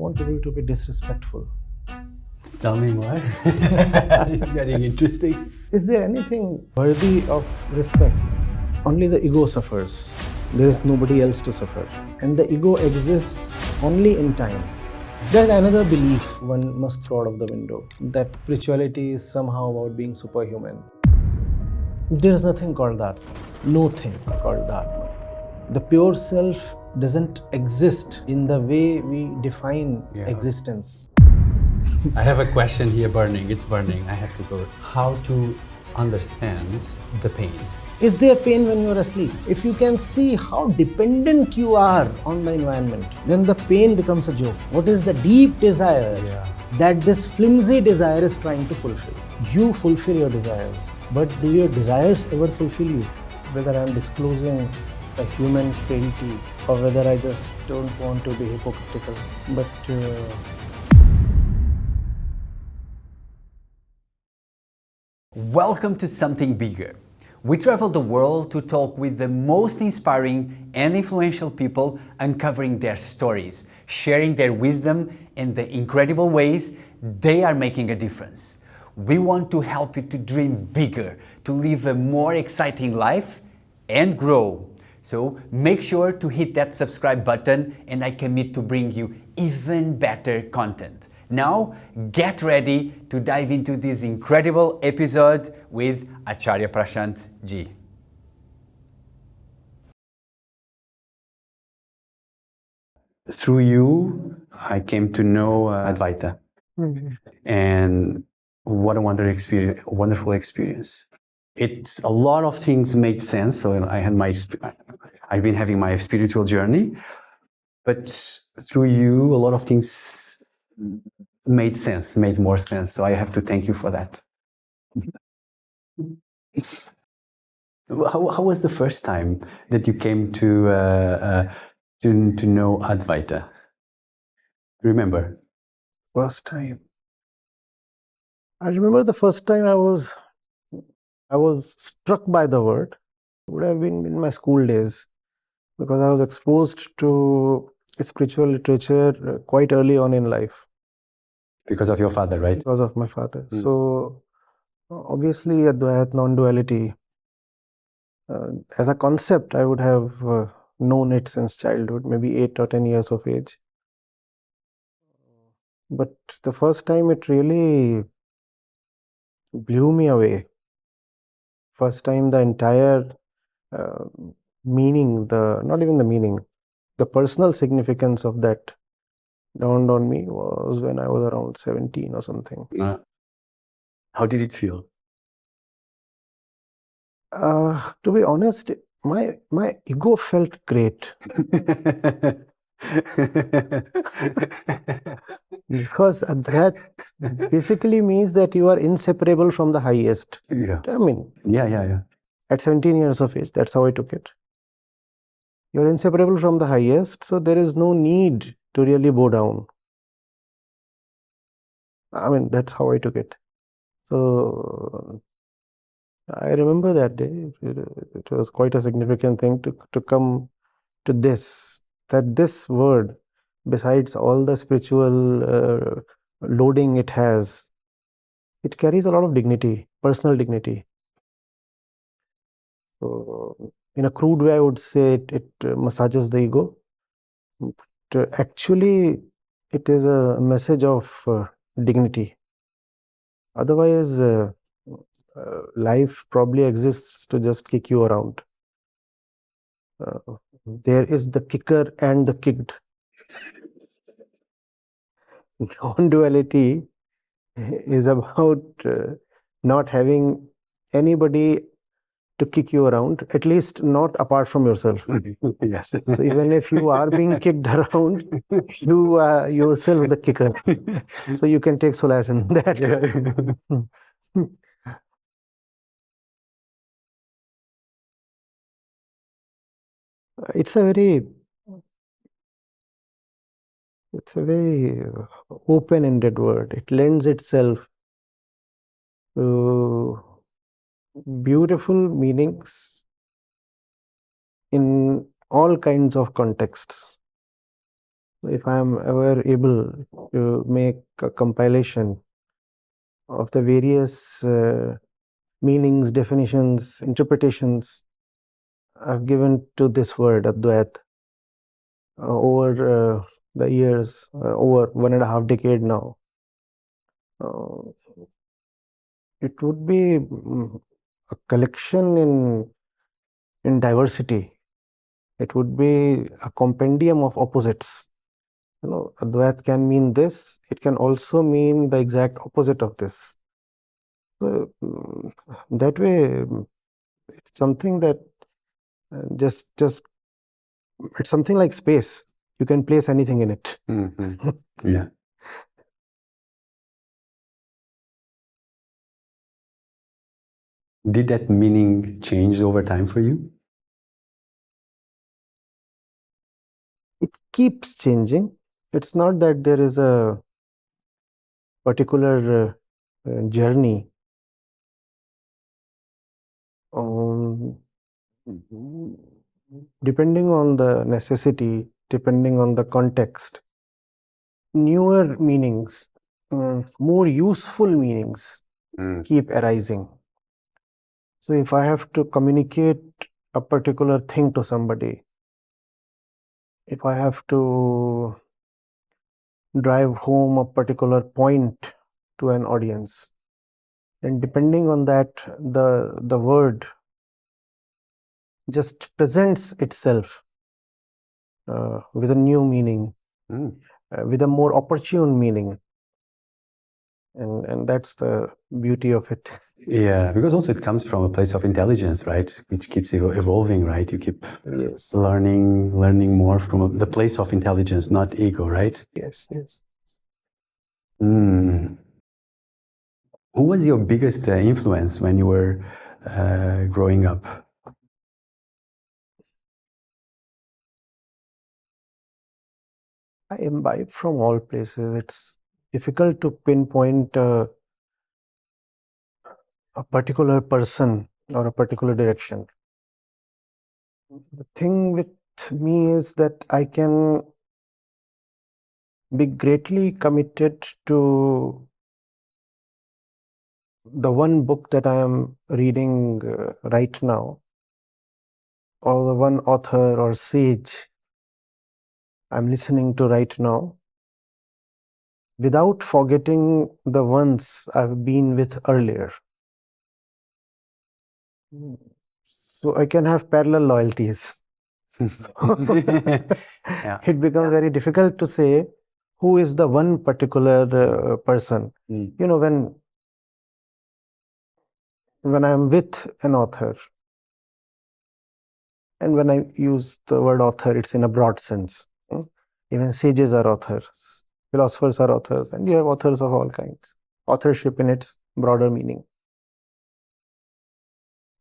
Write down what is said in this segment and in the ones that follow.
want people to be disrespectful. Tell me more. It's getting interesting. Is there anything worthy of respect? Only the ego suffers. There is nobody else to suffer. And the ego exists only in time. There's another belief one must throw out of the window, that spirituality is somehow about being superhuman. There's nothing called that. No thing called Dharma. The pure self doesn't exist in the way we define existence. I have a question here burning. It's burning. I have to go. How to understand the pain? Is there pain when you're asleep? If you can see how dependent you are on the environment, then the pain becomes a joke. What is the deep desire that this flimsy desire is trying to fulfill? You fulfill your desires, but do your desires ever fulfill you? Whether I'm disclosing a human frailty or whether I just don't want to be hypocritical, but Welcome to Something Bigger. We travel the world to talk with the most inspiring and influential people, uncovering their stories, sharing their wisdom and the incredible ways they are making a difference. We want to help you to dream bigger, to live a more exciting life and grow. So make sure to hit that subscribe button and I commit to bring you even better content. Now, get ready to dive into this incredible episode with Acharya Prashant ji. Through you, I came to know Advaita. And what a wonderful experience. It's a lot of things made sense. So I've been having my spiritual journey, but through you, a lot of things made more sense. So I have to thank you for that. How was the first time that you came to know Advaita? Remember? first time. I remember the first time I was struck by the word. It would have been in my school days, because I was exposed to spiritual literature quite early on in life. Because of your father, right? Because of my father. So obviously Advaita, non-duality, as a concept, I would have known it since childhood, maybe 8 or 10 years of age. But the first time it really blew me away. First time the entire meaning, not even the meaning, the personal significance of that dawned on me was when I was around 17 or something. How did it feel? To be honest, my ego felt great. Because that basically means that you are inseparable from the highest. I mean, at 17 years of age, that's how I took it. You're inseparable from the highest, so there is no need to really bow down. I mean, that's how I took it. So I remember that day. It was quite a significant thing to come to this, that this word, besides all the spiritual loading it has, it carries a lot of dignity, personal dignity. So in a crude way, I would say it massages the ego. But actually, it is a message of dignity. Otherwise, life probably exists to just kick you around. There is the kicker and the kicked. Non-duality is about not having anybody to kick you around, at least not apart from yourself. Yes. So even if you are being kicked around, you are yourself the kicker. So you can take solace in that. It's a very open-ended word. It lends itself to beautiful meanings in all kinds of contexts. If I am ever able to make a compilation of the various meanings, definitions, interpretations I've given to this word, Advaita, over the years, over 1.5 decade now, uh, it would be a collection in diversity. It would be a compendium of opposites. Advait can mean this. It can also mean the exact opposite of this. So that way, it's something that just it's something like space. You can place anything in it. Mm-hmm. Yeah. Did that meaning change over time for you? It keeps changing. It's not that there is a particular journey. Depending on the necessity, depending on the context, newer meanings, more useful meanings keep arising. So if I have to communicate a particular thing to somebody, if I have to drive home a particular point to an audience, then depending on that, the word just presents itself with a new meaning, with a more opportune meaning. And that's the beauty of it. Yeah, because also it comes from a place of intelligence, right? Which keeps evolving, right? You keep learning more from the place of intelligence, not ego, right? Yes. Who was your biggest influence when you were growing up? I imbibe from all places. It's difficult to pinpoint a particular person or a particular direction. The thing with me is that I can be greatly committed to the one book that I am reading right now, or the one author or sage I'm listening to right now, without forgetting the ones I've been with earlier. So I can have parallel loyalties. It becomes very difficult to say who is the one particular person. When I'm with an author, and when I use the word author, it's in a broad sense. Even sages are authors, philosophers are authors, and you have authors of all kinds. Authorship in its broader meaning.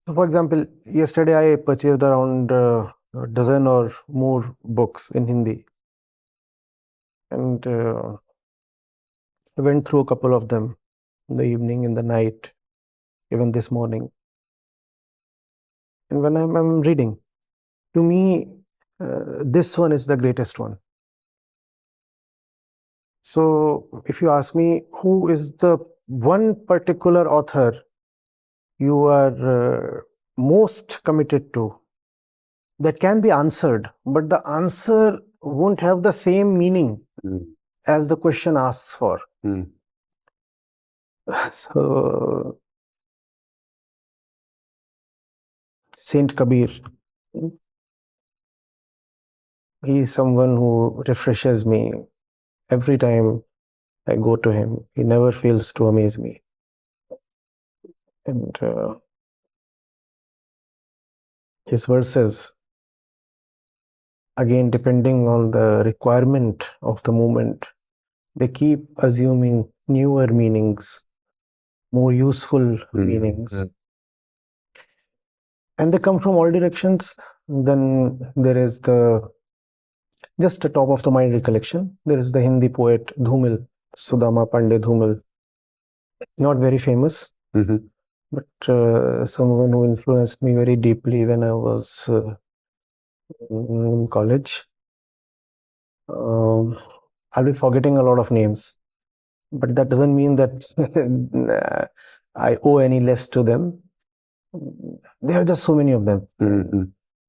So for example, yesterday I purchased around a dozen or more books in Hindi, and I went through a couple of them in the evening, in the night, even this morning. And when I'm reading, to me, this one is the greatest one. So if you ask me who is the one particular author you are most committed to, that can be answered, but the answer won't have the same meaning as the question asks for. So Saint Kabir, he is someone who refreshes me every time I go to him. He never fails to amaze me. And his verses, again, depending on the requirement of the moment, they keep assuming newer meanings, more useful meanings. And they come from all directions. Then there is just a top of the mind recollection. There is the Hindi poet Dhumil, Sudama Pandey Dhumil. Not very famous, but someone who influenced me very deeply when I was in college. I'll be forgetting a lot of names, but that doesn't mean that I owe any less to them. There are just so many of them.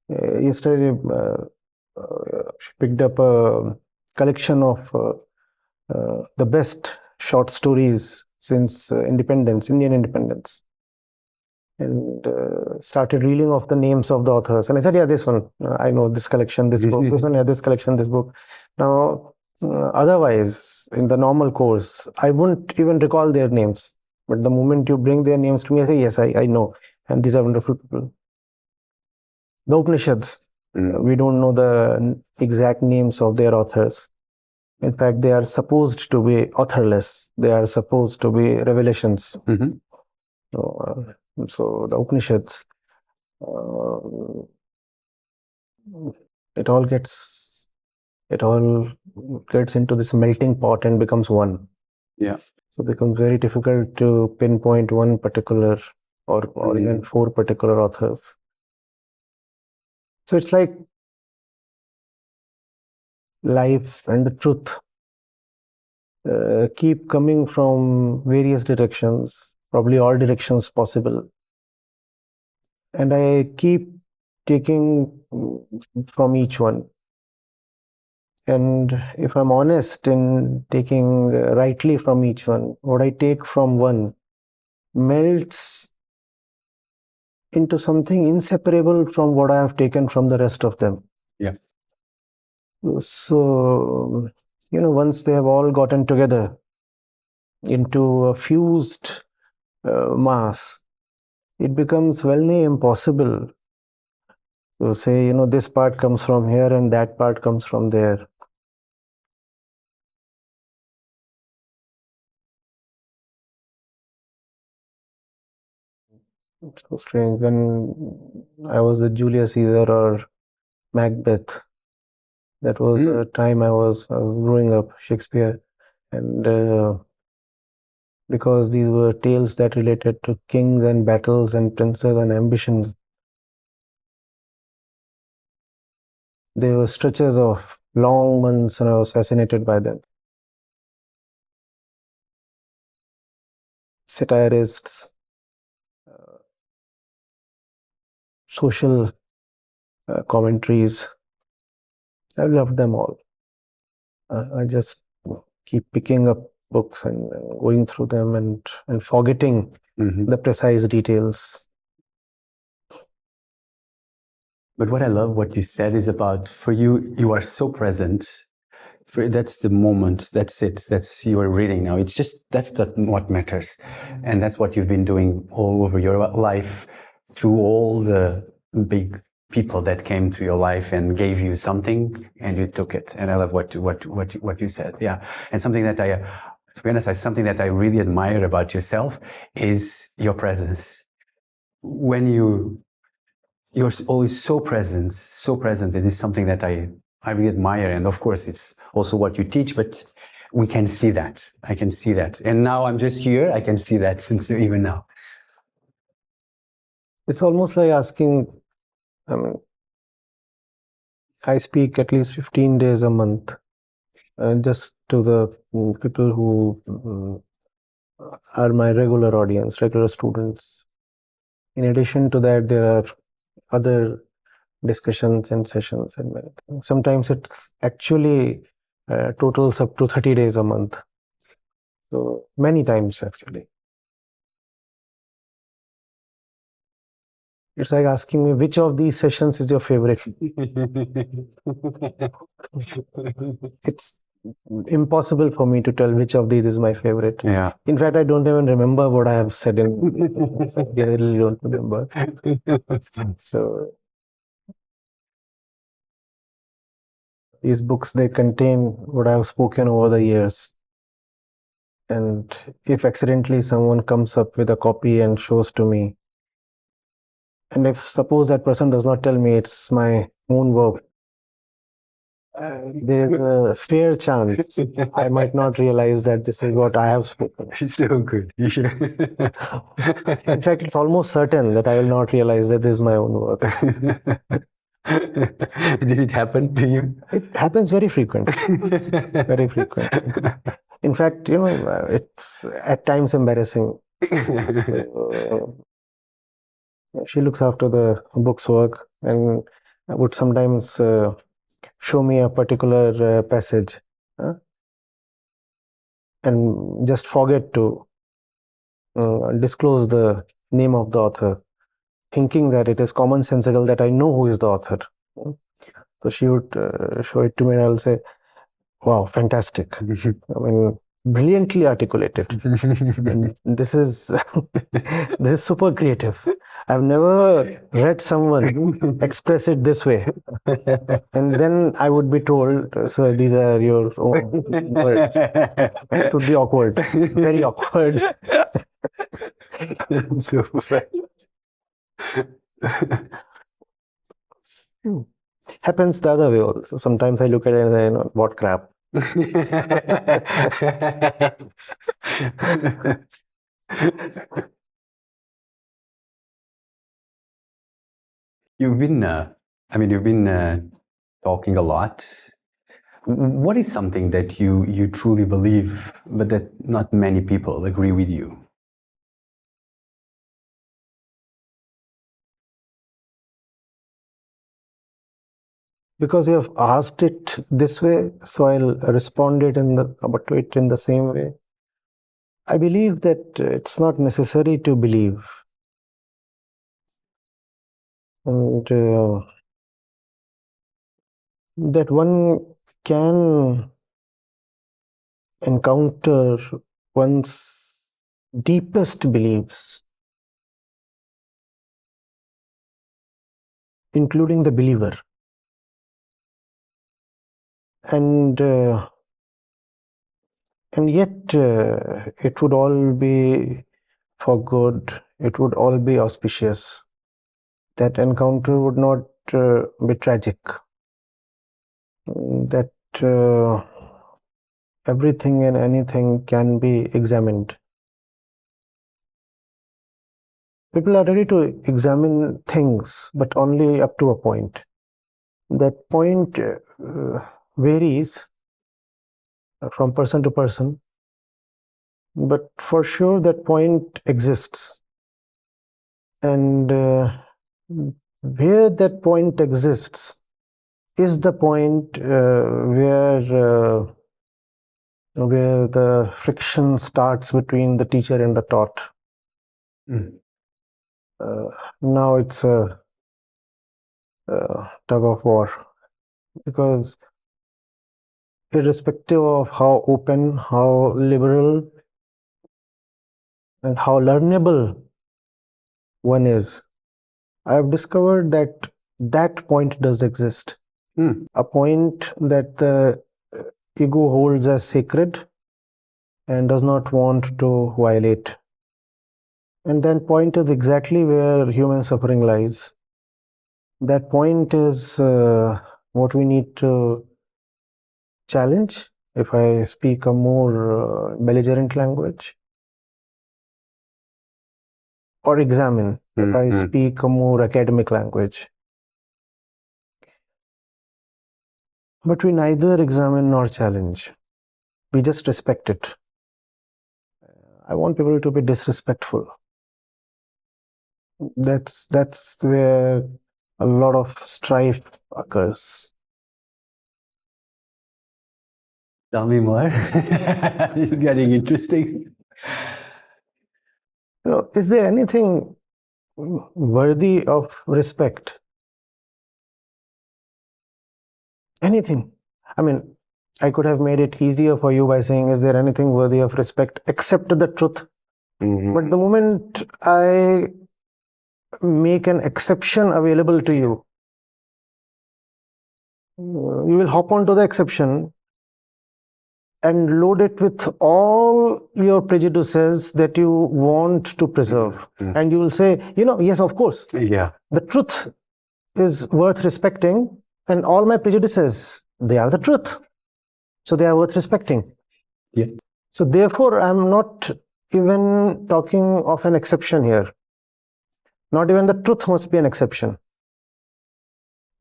Yesterday, she picked up a collection of the best short stories since Indian independence, and started reeling off the names of the authors. And I said, yeah, this one, I know this collection, this book, this one, yeah, this collection, this book. Now, otherwise, in the normal course, I wouldn't even recall their names. But the moment you bring their names to me, I say, yes, I know. And these are wonderful people. The Upanishads, we don't know the exact names of their authors. In fact, they are supposed to be authorless. They are supposed to be revelations. So the Upanishads, it all gets into this melting pot and becomes one. Yeah. So it becomes very difficult to pinpoint one particular or even four particular authors. So it's like life and the truth keep coming from various directions, probably all directions possible. And I keep taking from each one. And if I'm honest in taking rightly from each one, what I take from one melts into something inseparable from what I have taken from the rest of them. Yeah. So, once they have all gotten together into a fused mass, it becomes well nigh impossible to say, this part comes from here and that part comes from there. It's so strange. When I was with Julius Caesar or Macbeth, that was a time I was growing up, Shakespeare, and because these were tales that related to kings and battles and princes and ambitions, there were stretches of long months and I was fascinated by them. Satirists, social commentaries, I loved them all. I just keep picking up books and going through them and forgetting the precise details. But what I love what you said is about, for you, you are so present. That's the moment. That's it. That's you are reading now. It's just, that's what matters. And that's what you've been doing all over your life, through all the big people that came to your life and gave you something and you took it. And I love what you said. Yeah. And something that to be honest, something that I really admire about yourself is your presence. When you're always so present. It is something that I really admire. And of course, it's also what you teach, but we can see that. I can see that. And now I'm just here. I can see that even now. It's almost like asking, I speak at least 15 days a month, just to the people who are my regular audience, regular students. In addition to that, there are other discussions and sessions, and sometimes it actually totals up to 30 days a month. So many times actually. It's like asking me which of these sessions is your favorite. It's impossible for me to tell which of these is my favorite. Yeah. In fact, I don't even remember what I have said in. I really don't remember. So these books, they contain what I have spoken over the years. And if accidentally someone comes up with a copy and shows to me, and if suppose that person does not tell me it's my own work, there's a fair chance I might not realize that this is what I have spoken. It's so good. In fact, it's almost certain that I will not realize that this is my own work. Did it happen to you? It happens very frequently. Very frequently. In fact, it's at times embarrassing. She looks after the book's work and would sometimes show me a particular passage and just forget to disclose the name of the author, thinking that it is commonsensical that I know who is the author. So she would show it to me and I'll say, wow, fantastic. I mean, brilliantly articulated. And this is super creative. I've never read someone express it this way. And then I would be told, so these are your own words. It would be awkward, very awkward. Super. Happens the other way also. Sometimes I look at it and say, what crap. You've been, talking a lot. What is something that you truly believe, but that not many people agree with you? Because you have asked it this way, so I'll respond to it in the same way. I believe that it's not necessary to believe. And that one can encounter one's deepest beliefs, including the believer. And yet it would all be for good, it would all be auspicious. That encounter would not be tragic. That everything and anything can be examined. People are ready to examine things, but only up to a point. That point varies from person to person, but for sure that point exists. And where that point exists is the point where the friction starts between the teacher and the taught. Now it's a tug of war, because irrespective of how open, how liberal, and how learnable one is, I have discovered that that point does exist. A point that the ego holds as sacred and does not want to violate. And that point is exactly where human suffering lies. That point is what we need to challenge, if I speak a more belligerent language, or examine, if I speak a more academic language. But we neither examine nor challenge. We just respect it. I want people to be disrespectful. That's where a lot of strife occurs. Tell me more. It's getting interesting. Is there anything worthy of respect? Anything. I mean, I could have made it easier for you by saying, is there anything worthy of respect except the truth? But the moment I make an exception available to you, you will hop onto the exception and load it with all your prejudices that you want to preserve. And you will say, yes, of course. Yeah. The truth is worth respecting, and all my prejudices, they are the truth. So they are worth respecting. Yeah. So therefore, I'm not even talking of an exception here. Not even the truth must be an exception.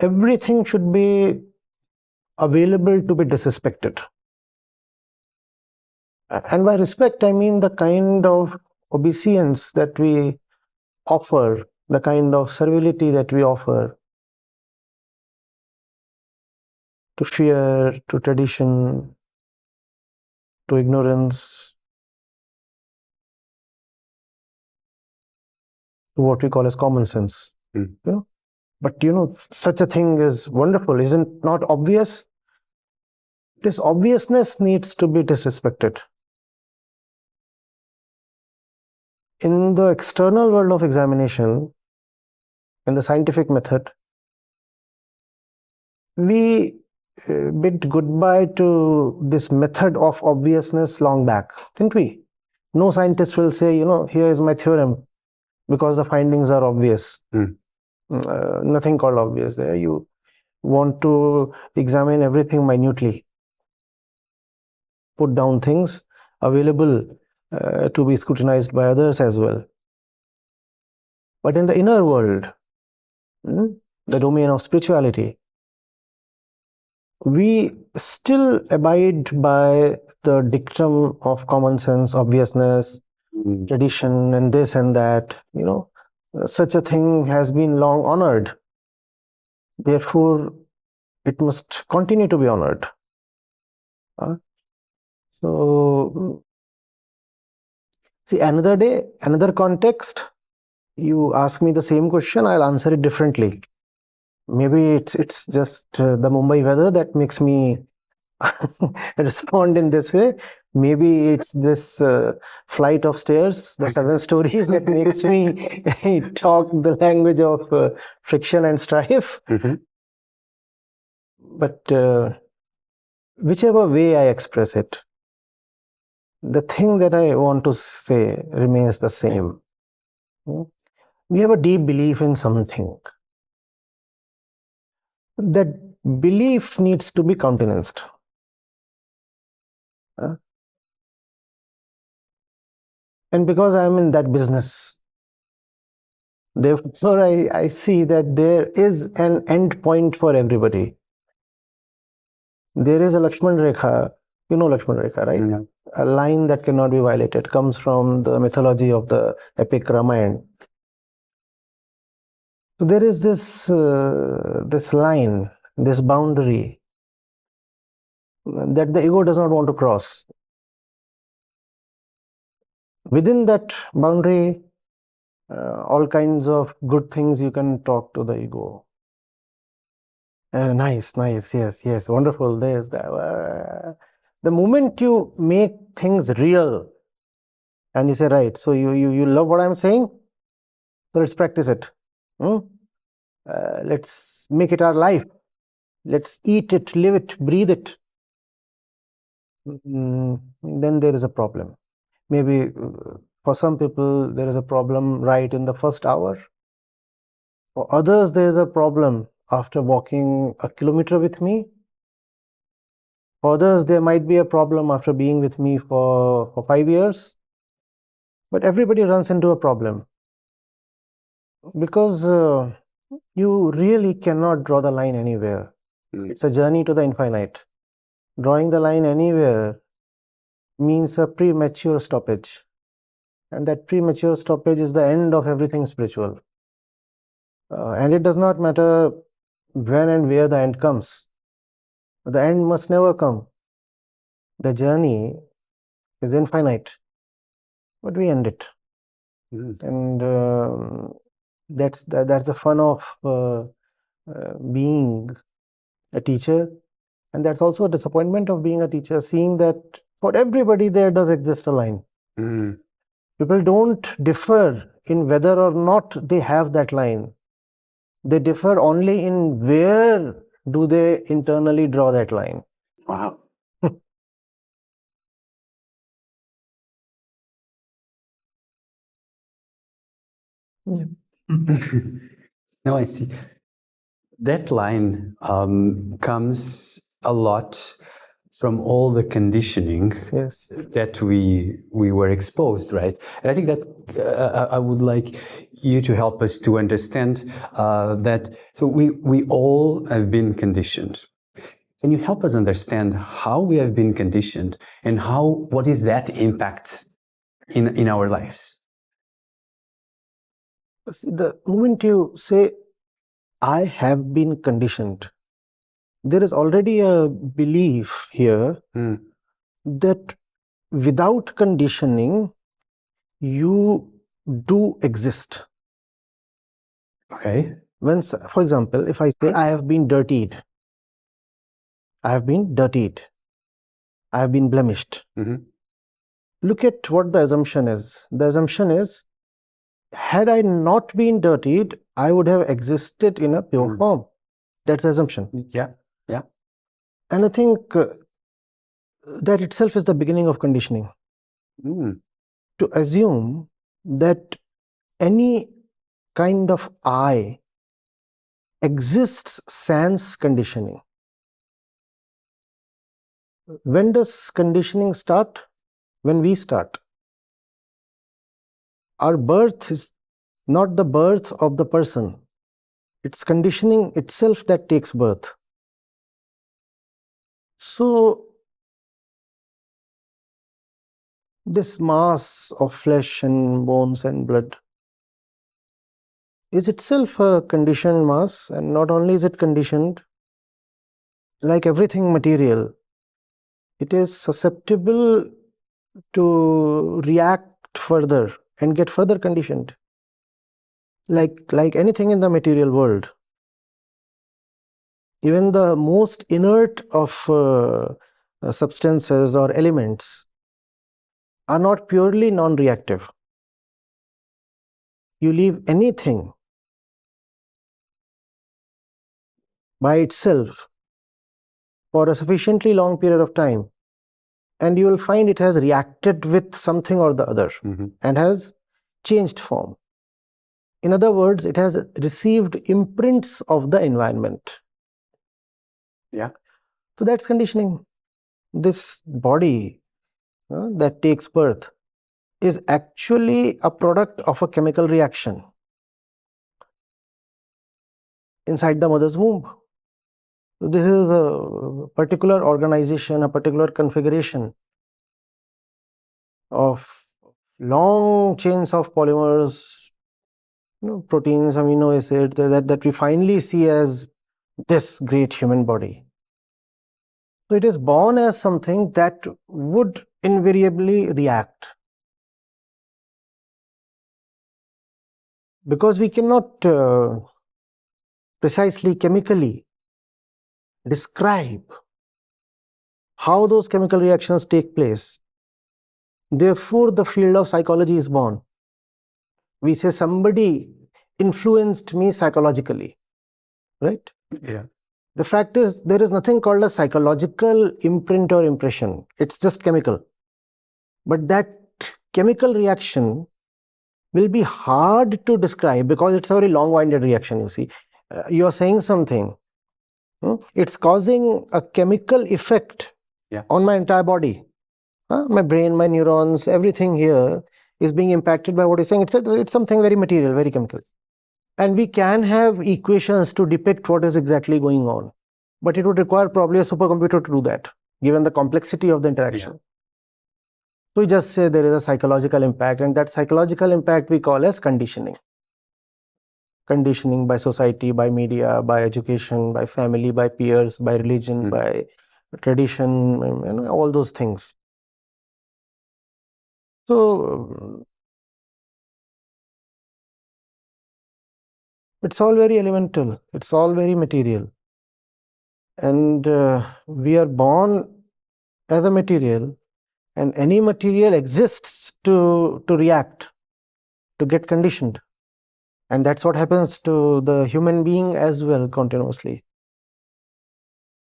everything should be available to be disrespected. And by respect, I mean the kind of obeisance that we offer, the kind of servility that we offer to fear, to tradition, to ignorance, to what we call as common sense. Mm. You know? But such a thing is wonderful, isn't not obvious? This obviousness needs to be disrespected. In the external world of examination, in the scientific method, we bid goodbye to this method of obviousness long back, didn't we? No scientist will say, here is my theorem, because the findings are obvious. Mm. Nothing called obvious there. You want to examine everything minutely, put down things available to be scrutinized by others as well. But in the inner world, the domain of spirituality, we still abide by the dictum of common sense, obviousness, tradition, and this and that. Such a thing has been long honored. Therefore, it must continue to be honored. So, see, another day, another context, you ask me the same question, I'll answer it differently. Maybe it's just the Mumbai weather that makes me respond in this way. Maybe it's this flight of stairs, the 7 stories, that makes me talk the language of friction and strife. Mm-hmm. But whichever way I express it, the thing that I want to say remains the same. We have a deep belief in something. That belief needs to be countenanced. And because I'm in that business, therefore I see that there is an end point for everybody. There is a Lakshman Rekha. You know Lakshman Rekha, right? Yeah. A line that cannot be violated, comes from the mythology of the epic Ramayana. So there is this line, this boundary that the ego does not want to cross. Within that boundary, all kinds of good things you can talk to the ego. Nice, yes, wonderful. There's that. The moment you make things real, and you say, right, so you love what I'm saying, so let's practice it. Let's make it our life. Let's eat it, live it, breathe it. Then there is a problem. Maybe for some people, there is a problem right in the first hour. For others, there is a problem after walking a kilometer with me. For others, there might be a problem after being with me for 5 years. But everybody runs into a problem. Because you really cannot draw the line anywhere. It's a journey to the infinite. Drawing the line anywhere means a premature stoppage. And that premature stoppage is the end of everything spiritual. And it does not matter when and where the end comes. The end must never come. The journey is infinite. But we end it. And that's the fun of being a teacher. And that's also a disappointment of being a teacher, seeing that for everybody there does exist a line. People don't differ in whether or not they have that line. They differ only in where do they internally draw that line. Wow. No, I see. That line comes a lot from all the conditioning Yes. that we were exposed, right? And I think that I would like you to help us to understand that. So we all have been conditioned. Can you help us understand how we have been conditioned and what is that impact in our lives? See, the moment you say, I have been conditioned, there is already a belief here that without conditioning, you do exist. Okay. When, for example, if I say, I have been dirtied, I have been dirtied, I have been blemished. Look at what the assumption is. The assumption is, had I not been dirtied, I would have existed in a pure form. That's the assumption. Yeah, yeah. And I think that itself is the beginning of conditioning. To assume that any kind of I exists sans conditioning. When does conditioning start? When we start. Our birth is not the birth of the person. It's conditioning itself that takes birth. So, this mass of flesh and bones and blood is itself a conditioned mass, and not only is it conditioned, like everything material, it is susceptible to react further and get further conditioned. Like anything in the material world, even the most inert of substances or elements are not purely non-reactive. You leave anything by itself for a sufficiently long period of time, and you will find it has reacted with something or the other and has changed form. In other words, it has received imprints of the environment. Yeah. So that's conditioning. This body that takes birth is actually a product of a chemical reaction inside the mother's womb. So this is a particular organization, a particular configuration of long chains of polymers, proteins, amino acids that we finally see as this great human body. So it is born as something that would invariably react. Because we cannot precisely chemically describe how those chemical reactions take place. Therefore, the field of psychology is born. We say somebody influenced me psychologically, right? Yeah. The fact is, there is nothing called a psychological imprint or impression. It's just chemical. But that chemical reaction will be hard to describe because it's a very long-winded reaction, you see. You're saying something. It's causing a chemical effect on my entire body. My brain, my neurons, everything here is being impacted by what you're saying. It's something very material, very chemical. And we can have equations to depict what is exactly going on. But it would require probably a supercomputer to do that, given the complexity of the interaction. So we just say there is a psychological impact, and that psychological impact we call as conditioning. Conditioning by society, by media, by education, by family, by peers, by religion, by tradition, all those things. So it's all very elemental, it's all very material. And we are born as a material, and any material exists to react, to get conditioned. And that's what happens to the human being as well, continuously.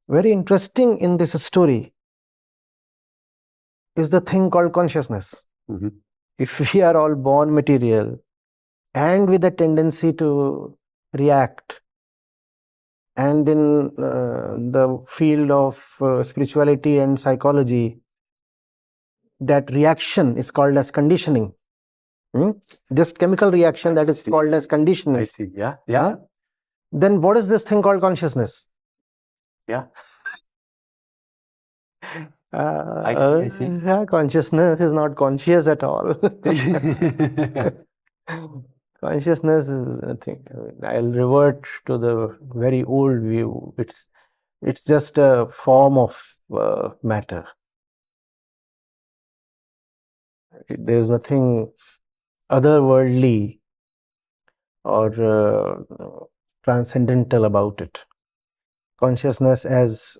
Very interesting in this story is the thing called consciousness. If we are all born material and with a tendency to react, And in the field of spirituality and psychology, that reaction is called as conditioning. This chemical reaction that is called as conditioning. I see. Yeah. Yeah. Then what is this thing called consciousness? Yeah. I see. Yeah, consciousness is not conscious at all. Consciousness is nothing. I'll revert to the very old view. It's just a form of matter. There's nothing otherworldly or transcendental about it. Consciousness, as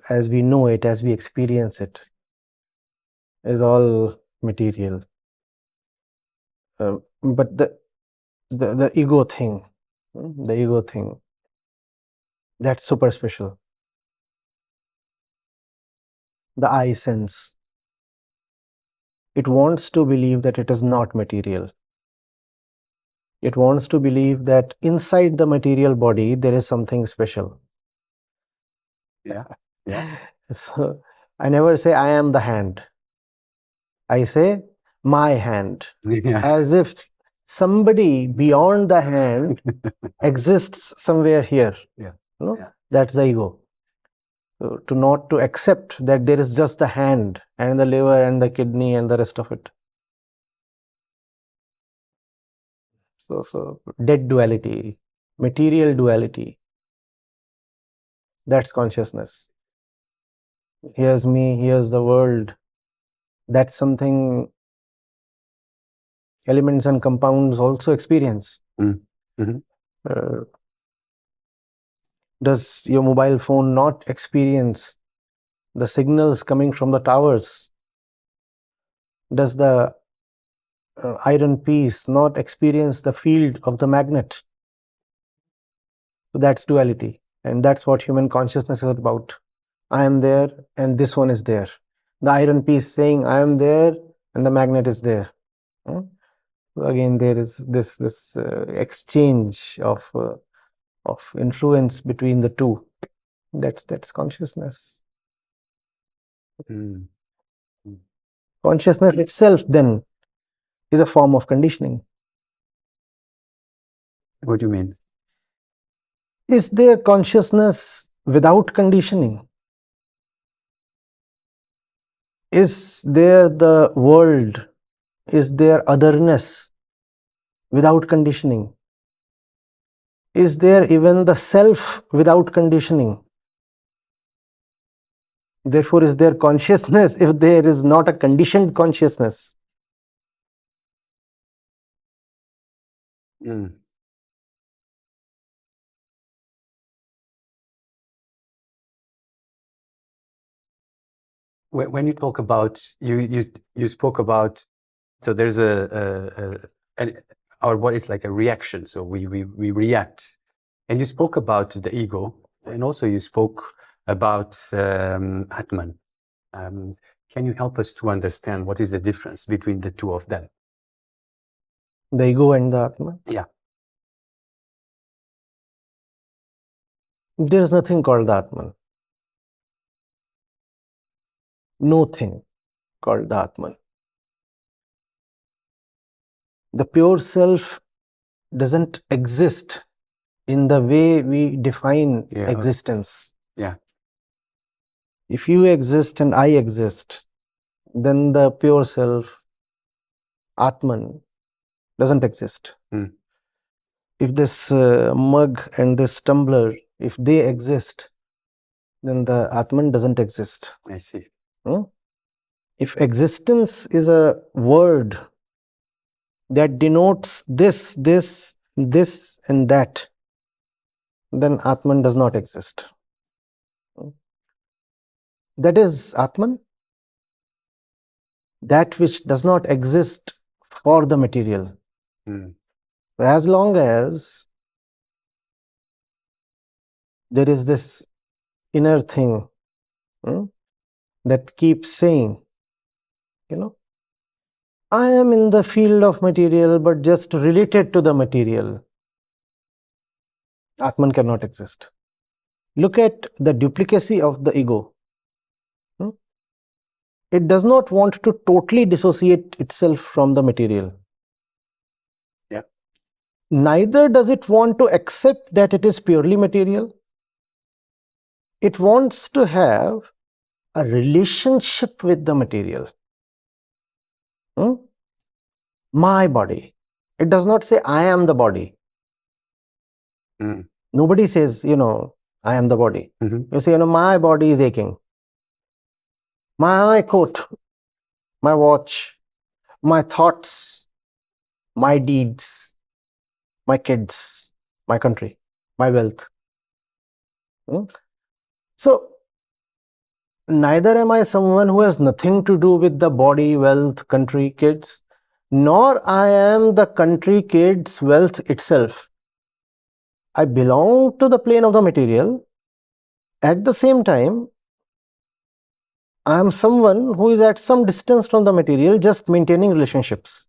we know it, as we experience it, is all material. But the ego thing, that's super special. The I sense, it wants to believe that it is not material. It wants to believe that inside the material body there is something special. Yeah. Yeah. So I never say I am the hand. I say my hand, Yeah. as if somebody beyond the hand exists somewhere here. Yeah. Yeah. That's the ego. So to accept that there is just the hand and the liver and the kidney and the rest of it. So dead duality, material duality, that's consciousness. Here's me, here's the world. That's something elements and compounds also experience. Mm-hmm. Does your mobile phone not experience the signals coming from the towers? Does the iron piece not experience the field of the magnet? So that's duality, and that's what human consciousness is about. I am there and this one is there. The iron piece saying I am there and the magnet is there. So again, there is this exchange of influence between the two. That's consciousness. Mm. Consciousness itself then is a form of conditioning. What do you mean? Is there consciousness without conditioning? Is there the world? Is there otherness without conditioning? Is there even the self without conditioning? Therefore, is there consciousness if there is not a conditioned consciousness? Mm. When you talk about you spoke about, so there's our body is like a reaction, so we react, and you spoke about the ego, and also you spoke about Atman. Can you help us to understand what is the difference between the two of them? The ego and the Atman? Yeah. There is nothing called the Atman. No thing called the Atman. The pure self doesn't exist in the way we define existence. Yeah. If you exist and I exist, then the pure self, Atman, doesn't exist. Mm. If this mug and this tumbler, if they exist, then the Atman doesn't exist. I see. If existence is a word that denotes this, and that, then Atman does not exist. That is Atman, that which does not exist for the material. As long as there is this inner thing that keeps saying, I am in the field of material, but just related to the material, Atman cannot exist. Look at the duplicacy of the ego. It does not want to totally dissociate itself from the material. Yeah. Neither does it want to accept that it is purely material. It wants to have a relationship with the material. My body. It does not say, I am the body. Nobody says, I am the body. You say, my body is aching. My coat, my watch, my thoughts, my deeds, my kids, my country, my wealth. So, neither am I someone who has nothing to do with the body, wealth, country, kids, nor I am the country, kids, wealth itself. I belong to the plane of the material. At the same time, I am someone who is at some distance from the material, just maintaining relationships.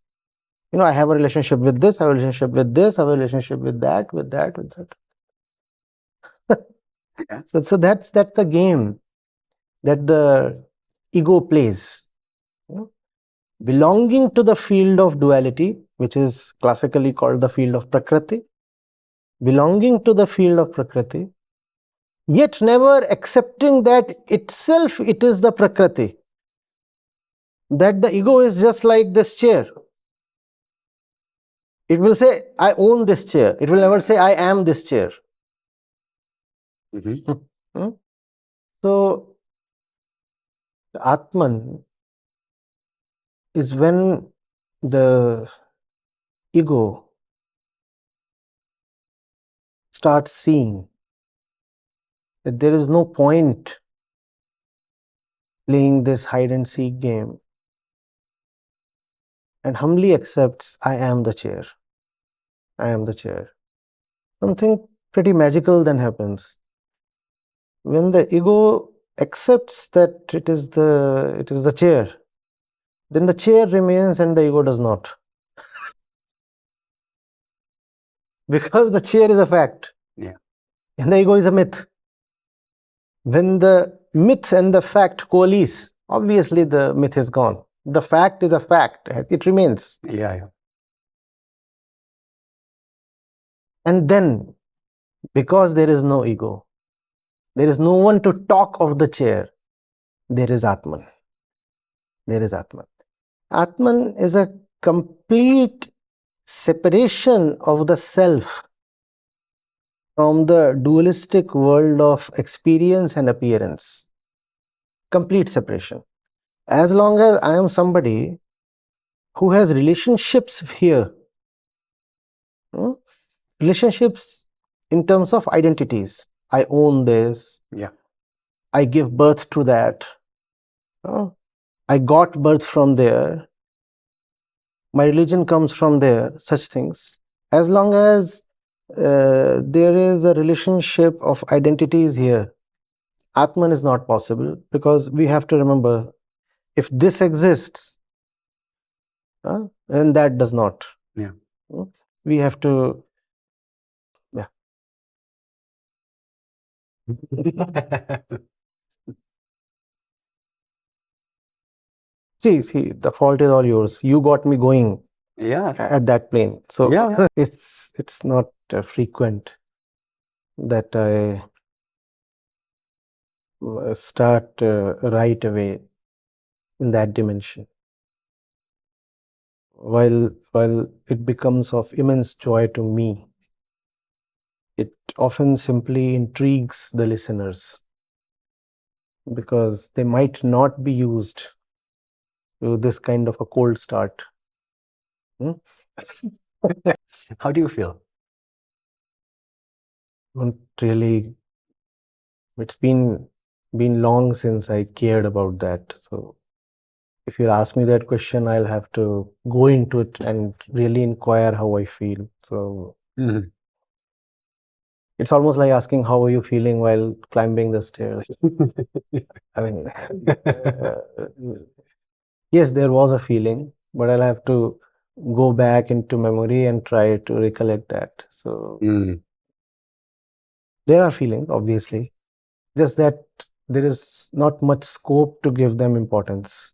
I have a relationship with this, I have a relationship with this, I have a relationship with that, with that, with that. Yeah. So that's the game that the ego plays. Belonging to the field of duality, which is classically called the field of Prakriti, belonging to the field of Prakriti, yet never accepting that itself it is the Prakriti, that the ego is just like this chair. It will say, I own this chair. It will never say, I am this chair. So, Atman is when the ego starts seeing that there is no point playing this hide and seek game, and humbly accepts, I am the chair. I am the chair. Something pretty magical then happens. When the ego accepts that it is the chair, then the chair remains and the ego does not. Because the chair is a fact. Yeah. And the ego is a myth. When the myth and the fact coalesce, obviously the myth is gone. The fact is a fact. It remains. Yeah. And then, because there is no ego, there is no one to talk of the chair, there is Atman. There is Atman. Atman is a complete separation of the self from the dualistic world of experience and appearance. Complete separation. As long as I am somebody who has relationships here, relationships in terms of identities. I own this. Yeah. I give birth to that. I got birth from there. My religion comes from there, such things. As long as there is a relationship of identities here, Atman is not possible, because we have to remember, if this exists, then that does not. Yeah. We have to, see, the fault is all yours. You got me going at that plane. So Yeah. it's not frequent that I start right away in that dimension. While it becomes of immense joy to me, it often simply intrigues the listeners, because they might not be used to this kind of a cold start. How do you feel? Don't really. It's been long since I cared about that. So if you ask me that question, I'll have to go into it and really inquire how I feel. So it's almost like asking, how are you feeling while climbing the stairs? I mean, yes, there was a feeling, but I'll have to go back into memory and try to recollect that. So there are feelings, obviously. just that there is not much scope to give them importance.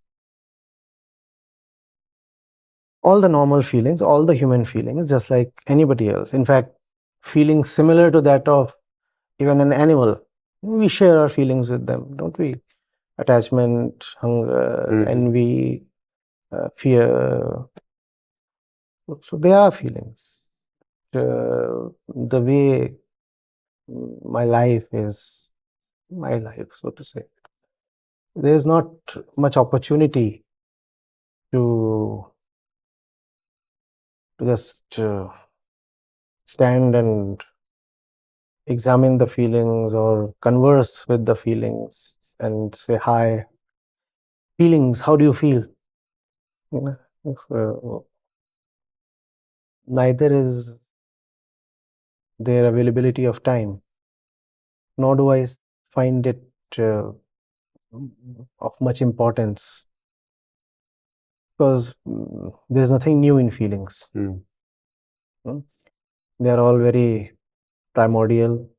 All the normal feelings, all the human feelings, just like anybody else. In fact, feelings similar to that of even an animal, we share our feelings with them, don't we? Attachment, hunger, envy, fear. So they are feelings. The way my life is my life, so to say. There's not much opportunity to just stand and examine the feelings or converse with the feelings and say, hi, feelings, how do you feel? You know, neither is there availability of time, nor do I find it of much importance, because there is nothing new in feelings. They are all very primordial,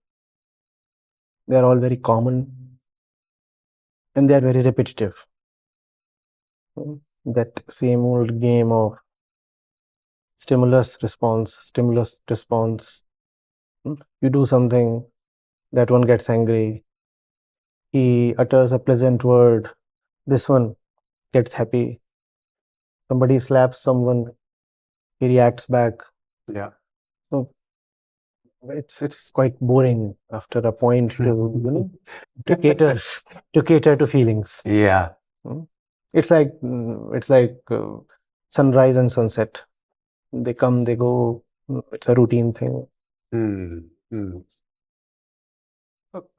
they are all very common, and they are very repetitive. That same old game of stimulus response. You do something, that one gets angry. He utters a pleasant word, this one gets happy. Somebody slaps someone, he reacts back. Yeah. So it's quite boring after a point to to cater to feelings. Yeah. It's like sunrise and sunset. They come, they go. It's a routine thing.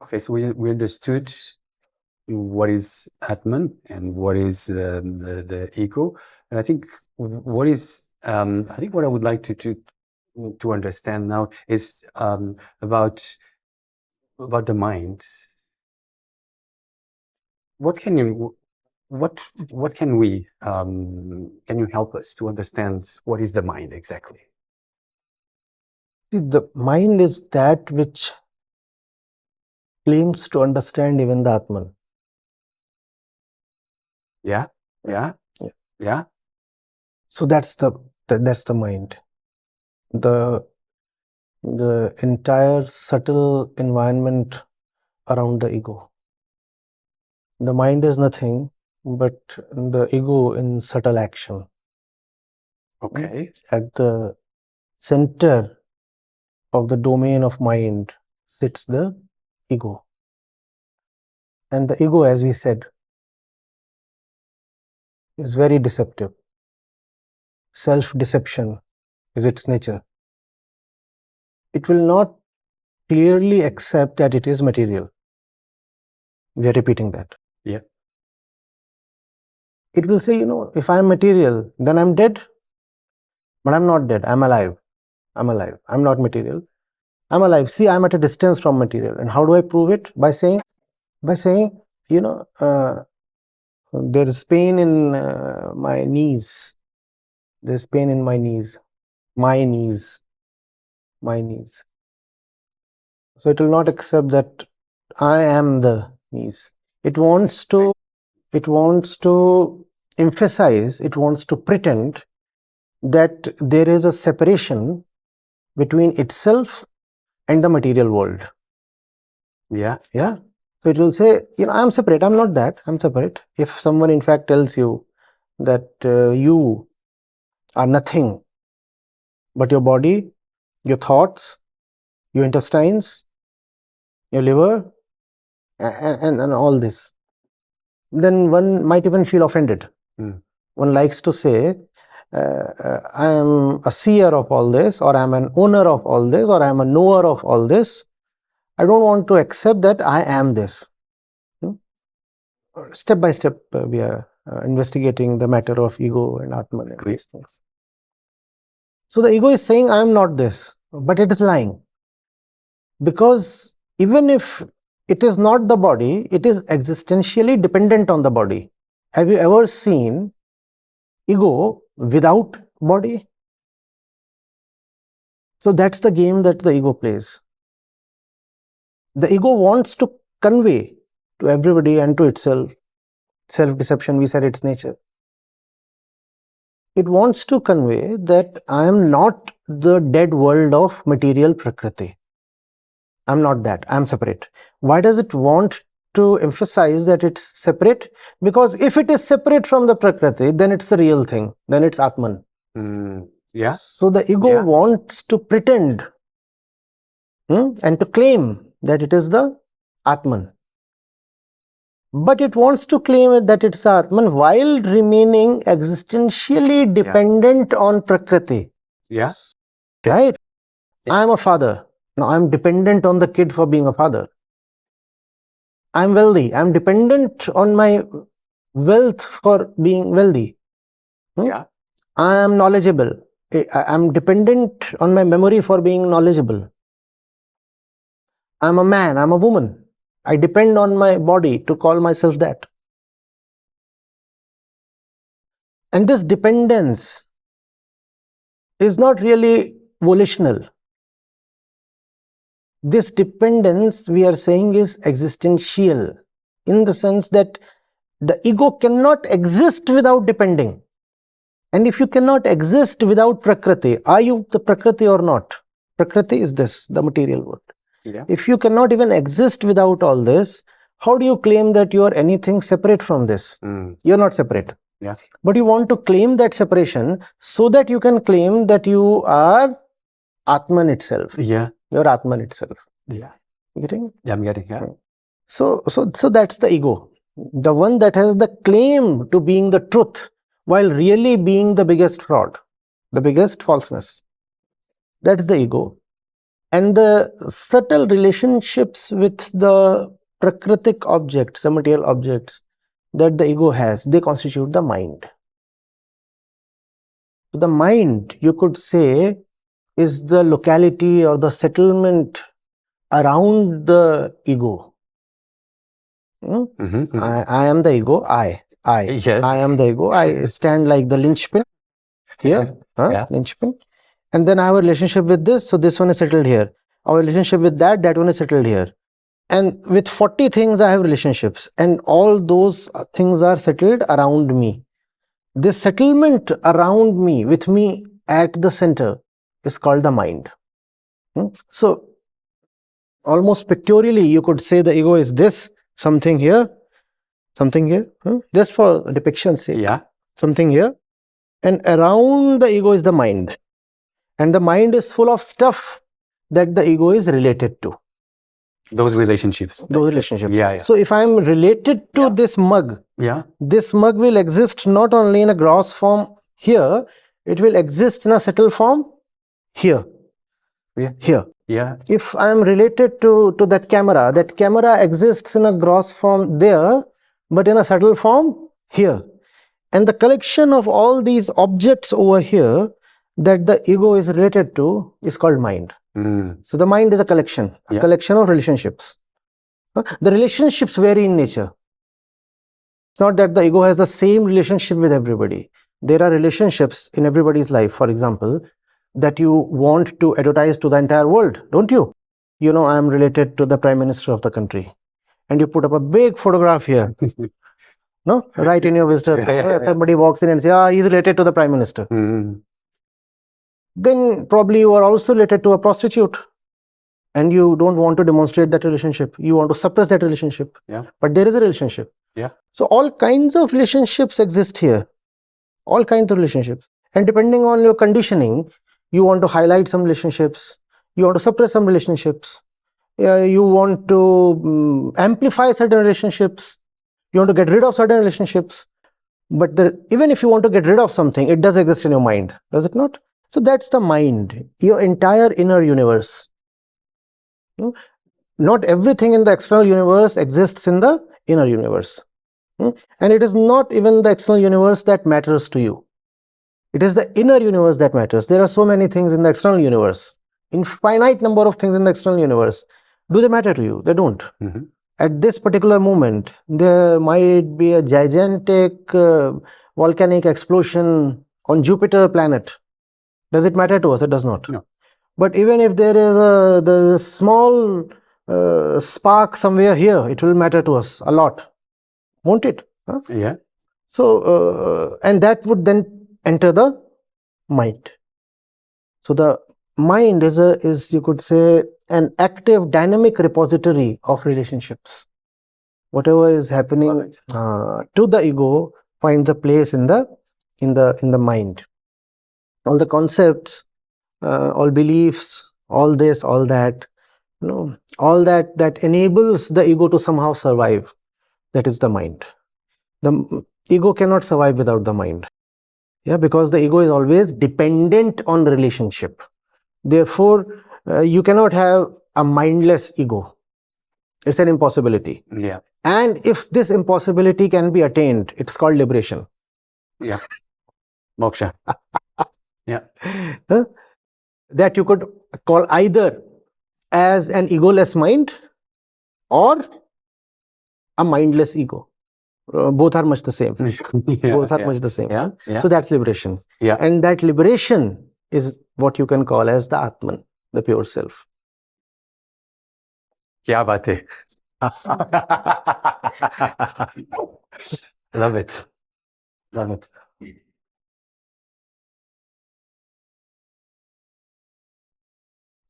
Okay, so we understood what is Atman and what is the ego, and I think what is I think what I would like to understand now is about the mind. What can you what can we can you help us to understand what is the mind exactly? See, the mind is that which claims to understand even the Atman. Yeah. So that's the mind. The entire subtle environment around the ego. The mind is nothing but the ego in subtle action. Okay. At the center of the domain of mind sits the ego. And the ego, as we said, is very deceptive. Self-deception is its nature. It will not clearly accept that it is material. We are repeating that. Yeah. It will say, if I am material, then I'm dead. But I'm not dead. I'm alive. I'm not material. I'm alive. See, I'm at a distance from material. And how do I prove it? By saying, there is pain in my knees. There's pain in my knees. My knees. So it will not accept that I am the knees. It wants to emphasize, it wants to pretend that there is a separation between itself and the material world. Yeah. So it will say, I'm separate, I'm not that, I'm separate. If someone in fact tells you that you are nothing but your body, your thoughts, your intestines, your liver, and all this, then one might even feel offended. One likes to say, I am a seer of all this, or I am an owner of all this, or I am a knower of all this. I don't want to accept that I am this. Step by step, we are investigating the matter of ego and Atman and these things. So the ego is saying, I am not this, but it is lying. Because even if it is not the body, it is existentially dependent on the body. Have you ever seen ego without body? So that's the game that the ego plays. The ego wants to convey to everybody and to itself. Self-deception, we said its nature. It wants to convey that I am not the dead world of material Prakriti. I'm not that. I'm separate. Why does it want to emphasize that it's separate? Because if it is separate from the Prakriti, then it's the real thing. Then it's Atman. Yeah. So the ego wants to pretend and to claim that it is the Atman. But it wants to claim that it's the Atman while remaining existentially dependent on Prakriti. Yeah. Right? I'm a father. Now I'm dependent on the kid for being a father. I'm wealthy. I'm dependent on my wealth for being wealthy. Yeah. I am knowledgeable. I'm dependent on my memory for being knowledgeable. I'm a man. I'm a woman. I depend on my body to call myself that. And this dependence is not really volitional. This dependence, we are saying, is existential, in the sense that the ego cannot exist without depending. And if you cannot exist without Prakriti, are you the Prakriti or not? Prakriti is this, the material world. Yeah. If you cannot even exist without all this, how do you claim that you are anything separate from this? You're not separate. Yeah. But you want to claim that separation so that you can claim that you are Atman itself. Yeah. You're Atman itself. Yeah. You getting? Yeah, I'm getting. Yeah. So that's the ego. The one that has the claim to being the truth while really being the biggest fraud, the biggest falseness. That's the ego. And the subtle relationships with the prakritic objects, the material objects that the ego has, they constitute the mind. So the mind, you could say, is the locality or the settlement around the ego. I am the ego. I am the ego. I stand like the linchpin here, linchpin. And then I have a relationship with this, so this one is settled here. Our relationship with that one is settled here. And with 40 things I have relationships, and all those things are settled around me. This settlement around me, with me at the center, is called the mind. So almost pictorially you could say the ego is this, something here, just for depiction's sake. Something here, and around the ego is the mind. And the mind is full of stuff that the ego is related to. Those relationships. So if I'm related to this mug, this mug will exist not only in a gross form here, it will exist in a subtle form here. Here. If I'm related to that camera exists in a gross form there, but in a subtle form here. And the collection of all these objects over here that the ego is related to is called mind. So the mind is a collection of relationships. The relationships vary in nature. It's not that the ego has the same relationship with everybody. There are relationships in everybody's life, for example, that you want to advertise to the entire world, don't you? You know, I am related to the Prime Minister of the country. And you put up a big photograph here. No? Right in your visitor. Somebody walks in and says, he's related to the Prime Minister. Then probably you are also related to a prostitute. And you don't want to demonstrate that relationship. You want to suppress that relationship. But there is a relationship. So all kinds of relationships exist here. All kinds of relationships. And depending on your conditioning, you want to highlight some relationships. You want to suppress some relationships. You want to amplify certain relationships. You want to get rid of certain relationships. But even if you want to get rid of something, it does exist in your mind. Does it not? So that's the mind, your entire inner universe. Not everything in the external universe exists in the inner universe. And it is not even the external universe that matters to you. It is the inner universe that matters. There are so many things in the external universe, infinite number of things in the external universe. Do they matter to you? They don't. At this particular moment, there might be a gigantic volcanic explosion on Jupiter planet. Does it matter to us? It does not. No. But even if there is the small spark somewhere here, it will matter to us a lot, won't it? Huh? Yeah. So, and that would then enter the mind. So the mind is you could say an active, dynamic repository of relationships. Whatever is happening to the ego finds a place in the mind. All the concepts, all beliefs, all this, all that, all that enables the ego to somehow survive. That is the mind. The ego cannot survive without the mind. Yeah, because the ego is always dependent on relationship. Therefore, you cannot have a mindless ego. It's an impossibility. Yeah. And if this impossibility can be attained, it's called liberation. Yeah. Moksha. Yeah. That you could call either as an egoless mind or a mindless ego. Both are much the same. Both are much the same. Yeah. Yeah. So that's liberation. Yeah. And that liberation is what you can call as the Atman, the pure self. क्या बात है. Love it. Love it.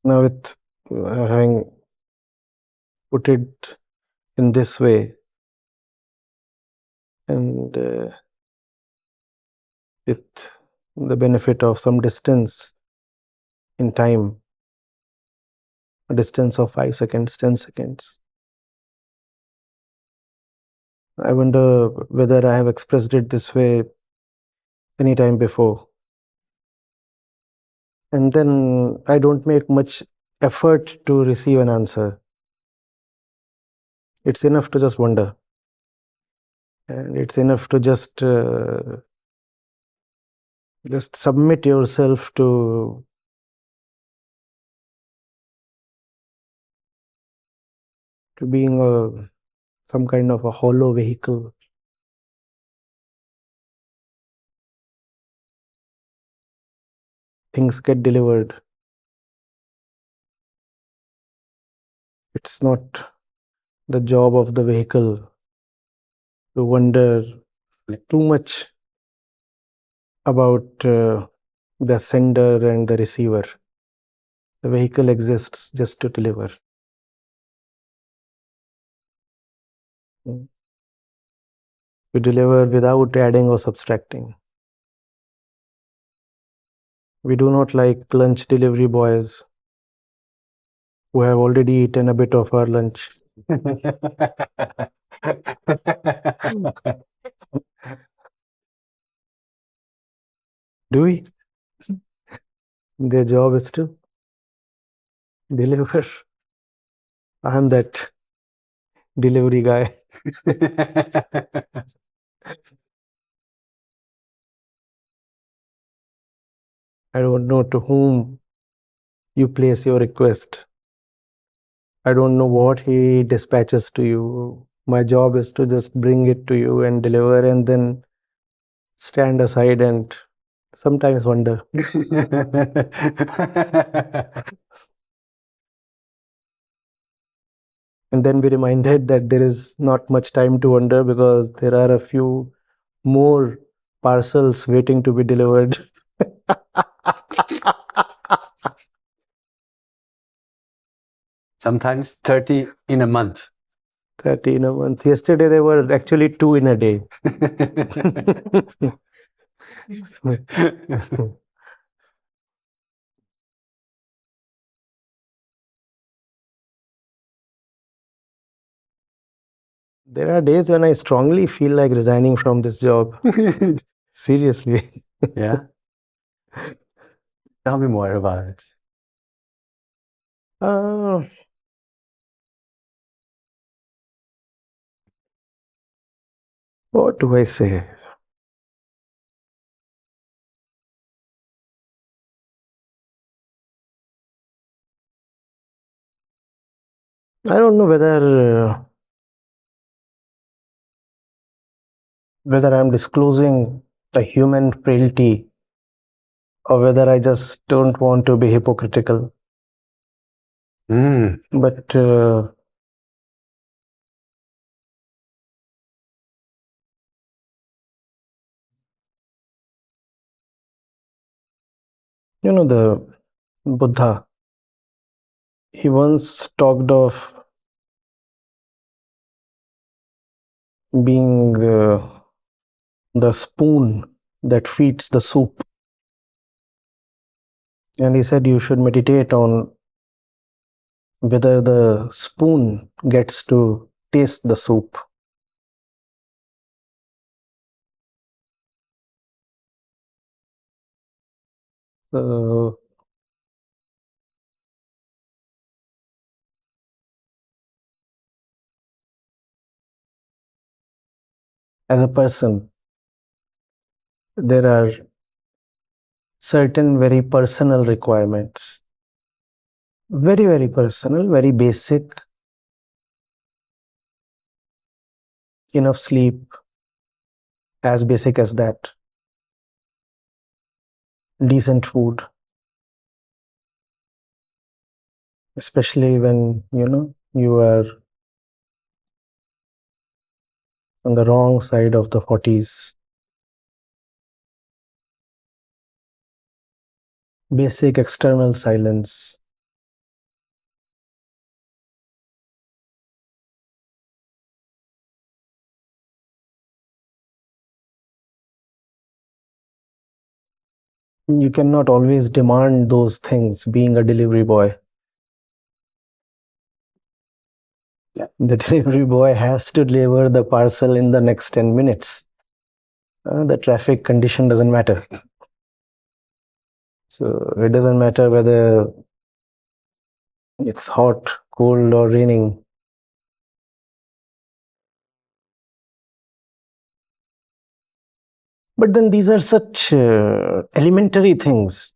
Now, with having put it in this way, and with the benefit of some distance in time, a distance of 5 seconds, 10 seconds, I wonder whether I have expressed it this way any time before. And then I don't make much effort to receive an answer. It's enough to just wonder. And it's enough to just submit yourself to being some kind of a hollow vehicle. Things get delivered. It's not the job of the vehicle to wonder too much about the sender and the receiver. The vehicle exists just to deliver. We deliver without adding or subtracting. We do not like lunch delivery boys who have already eaten a bit of our lunch. Do we? Their job is to deliver. I am that delivery guy. I don't know to whom you place your request. I don't know what he dispatches to you. My job is to just bring it to you and deliver, and then stand aside and sometimes wonder. And then be reminded that there is not much time to wonder because there are a few more parcels waiting to be delivered. Sometimes 30 in a month. 30 in a month. Yesterday there were actually 2 in a day. There are days when I strongly feel like resigning from this job. Seriously. Yeah. Tell me more about it. What do I say? I don't know whether I'm disclosing a human frailty or whether I just don't want to be hypocritical. But the Buddha, he once talked of being the spoon that feeds the soup. And he said you should meditate on whether the spoon gets to taste the soup. As a person, there are certain very personal requirements, very, very personal, very basic. Enough sleep, as basic as that. Decent food, especially when you are on the wrong side of the 40s. Basic external silence. You cannot always demand those things being a delivery boy. The delivery boy has to deliver the parcel in the next 10 minutes. The traffic condition doesn't matter. So it doesn't matter whether it's hot, cold, or raining. But then these are such elementary things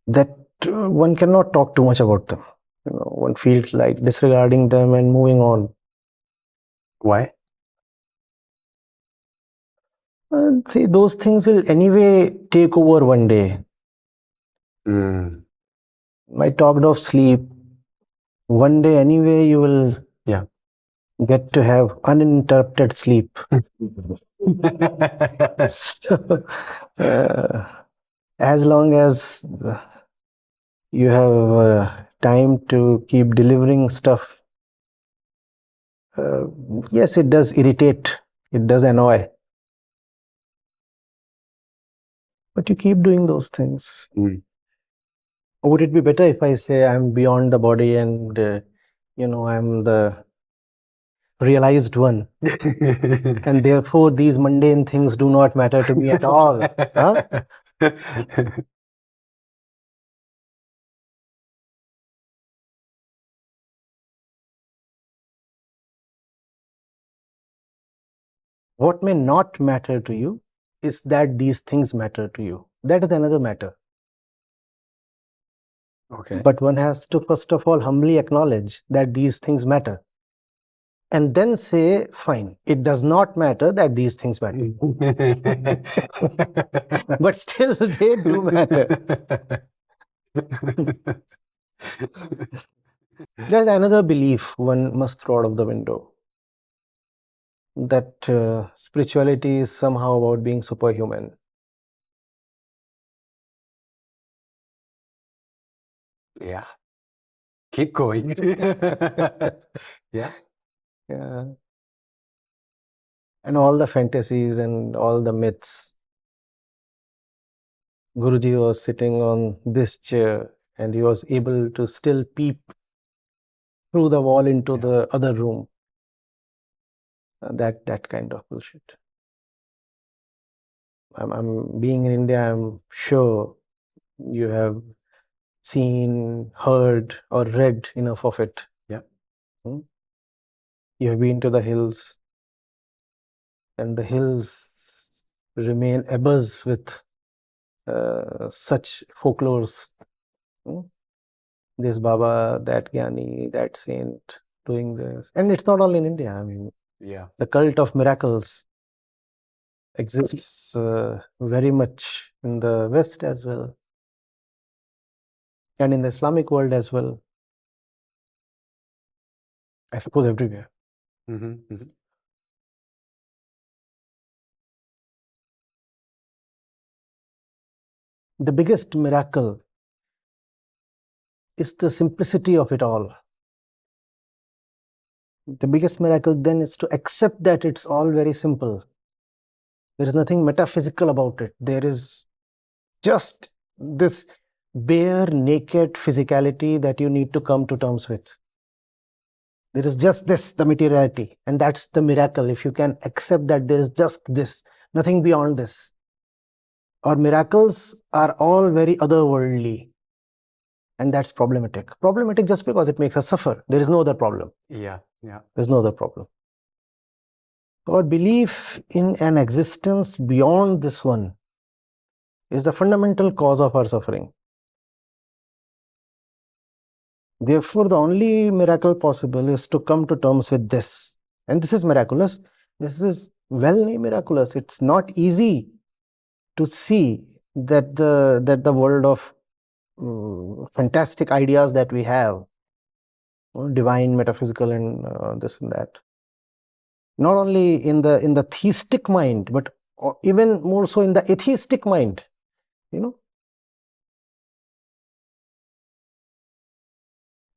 that one cannot talk too much about them. One feels like disregarding them and moving on. Why? See, those things will anyway take over one day. I talked of sleep. One day anyway you will get to have uninterrupted sleep. So, as long as you have time to keep delivering stuff, yes, it does irritate, it does annoy, but you keep doing those things. Would it be better if I say I'm beyond the body and I'm the realized one and therefore these mundane things do not matter to me at all? Huh? What may not matter to you is that these things matter to you. That is another matter. Okay. But one has to first of all humbly acknowledge that these things matter. And then say, fine, it does not matter that these things matter. But still they do matter. There's another belief one must throw out of the window. That spirituality is somehow about being superhuman. Yeah. Keep going. Yeah. Yeah. And all the fantasies and all the myths. Guruji was sitting on this chair and he was able to still peep through the wall into the other room. That kind of bullshit. I'm being in India, I'm sure you have seen, heard, or read enough of it. Yeah. You have been to the hills, and the hills remain abuzz with such folklores. This Baba, that Gyani, that saint doing this. And it's not all in India. I mean, the cult of miracles exists very much in the West as well. and in the Islamic world as well, I suppose everywhere. The biggest miracle is the simplicity of it all. The biggest miracle then is to accept that it's all very simple. There is nothing metaphysical about it. There is just this bare, naked physicality that you need to come to terms with. There is just this, the materiality, and that's the miracle. If you can accept that there is just this, nothing beyond this. Our miracles are all very otherworldly, and that's problematic. Problematic just because it makes us suffer. There is no other problem. Yeah. There's no other problem. Our belief in an existence beyond this one is the fundamental cause of our suffering. Therefore, the only miracle possible is to come to terms with this. And this is miraculous. This is well-nigh miraculous. It's not easy to see that the world of fantastic ideas that we have, divine, metaphysical, and this and that, not only in the theistic mind, but even more so in the atheistic mind,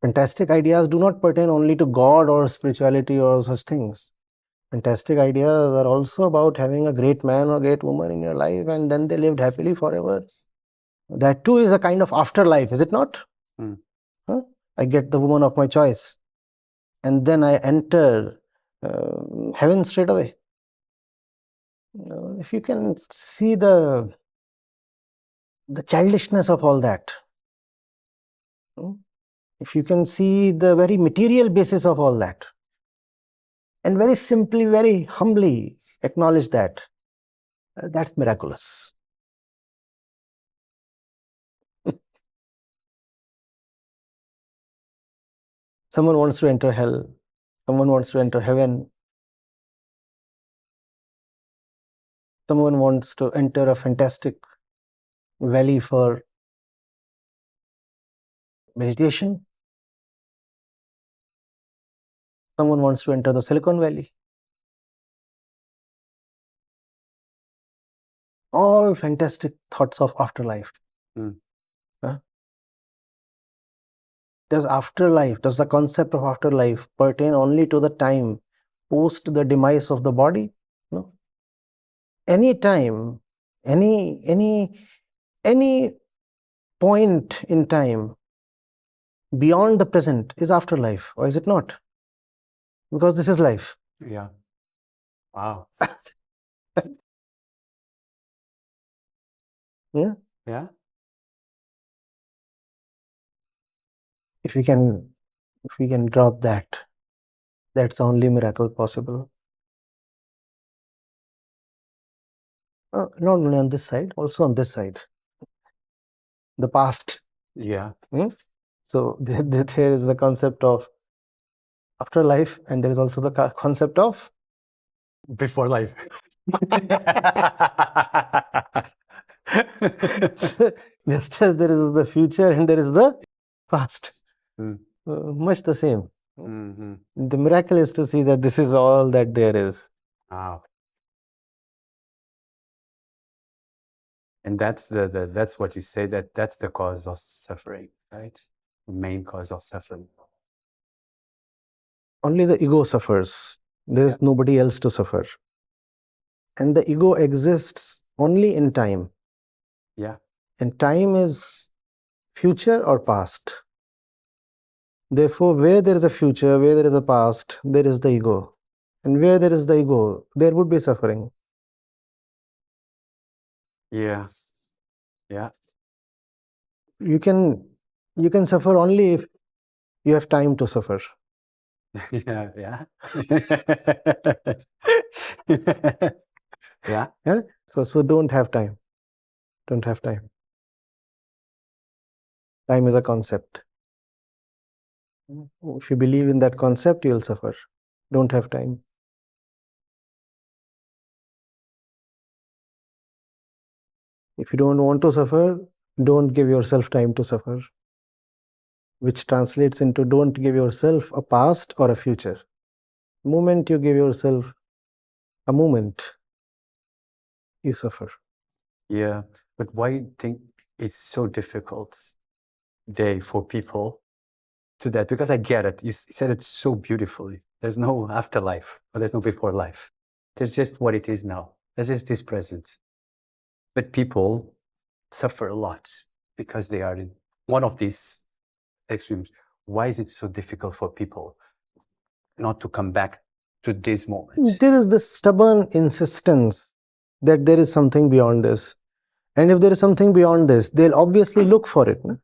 fantastic ideas do not pertain only to God or spirituality or such things. Fantastic ideas are also about having a great man or great woman in your life, and then they lived happily forever. That too is a kind of afterlife, is it not? Huh? I get the woman of my choice, and then I enter heaven straight away. If you can see the childishness of all that, if you can see the very material basis of all that, and very simply, very humbly acknowledge that, that's miraculous. Someone wants to enter hell, someone wants to enter heaven, someone wants to enter a fantastic valley for meditation, someone wants to enter the Silicon Valley. All fantastic thoughts of afterlife. Does the concept of afterlife pertain only to the time post the demise of the body? No. Any time, any point in time beyond the present is afterlife, or is it not? Because this is life. Yeah. Wow. Yeah. Yeah. If we can drop that, that's the only miracle possible. Not only on this side, also on this side. The past. Yeah. So there is the concept of afterlife, and there is also the concept of Before life. just as there is the future and there is the past. Much the same. The miracle is to see that this is all that there is. Wow. And that's that's what you say, that's the cause of suffering, right? The main cause of suffering. Only the ego suffers. There is nobody else to suffer. And the ego exists only in time. Yeah. And time is future or past. Therefore, where there is a future, where there is a past, there is the ego. And where there is the ego, there would be suffering. Yeah. Yeah. You can suffer only if you have time to suffer. Yeah. Yeah. Yeah. Yeah? So don't have time. Don't have time. Time is a concept. If you believe in that concept, you'll suffer. Don't have time. If you don't want to suffer, don't give yourself time to suffer. which translates into don't give yourself a past or a future. The moment you give yourself a moment, you suffer. Yeah, but why do you think it's so difficult day for people to that? Because I get it. You said it so beautifully. There's no afterlife, or there's no before life. There's just what it is now. There's just this present. But people suffer a lot because they are in one of these extremes. Why is it so difficult for people not to come back to this moment? There is this stubborn insistence that there is something beyond this. And if there is something beyond this, they'll obviously look for it. No?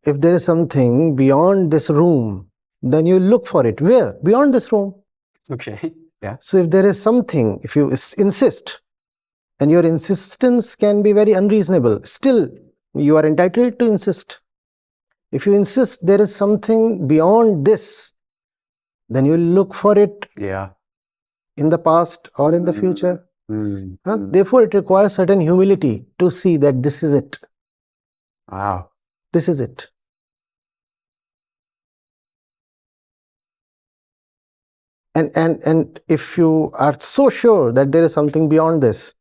If there is something beyond this room, then you look for it. Where? Beyond this room. Okay. Yeah. So if there is something, if you insist, and your insistence can be very unreasonable, still you are entitled to insist. If you insist there is something beyond this, then you will look for it Yeah. in the past or in the future. Mm. Therefore, it requires certain humility to see that this is it. Wow. This is it. And if you are so sure that there is something beyond this,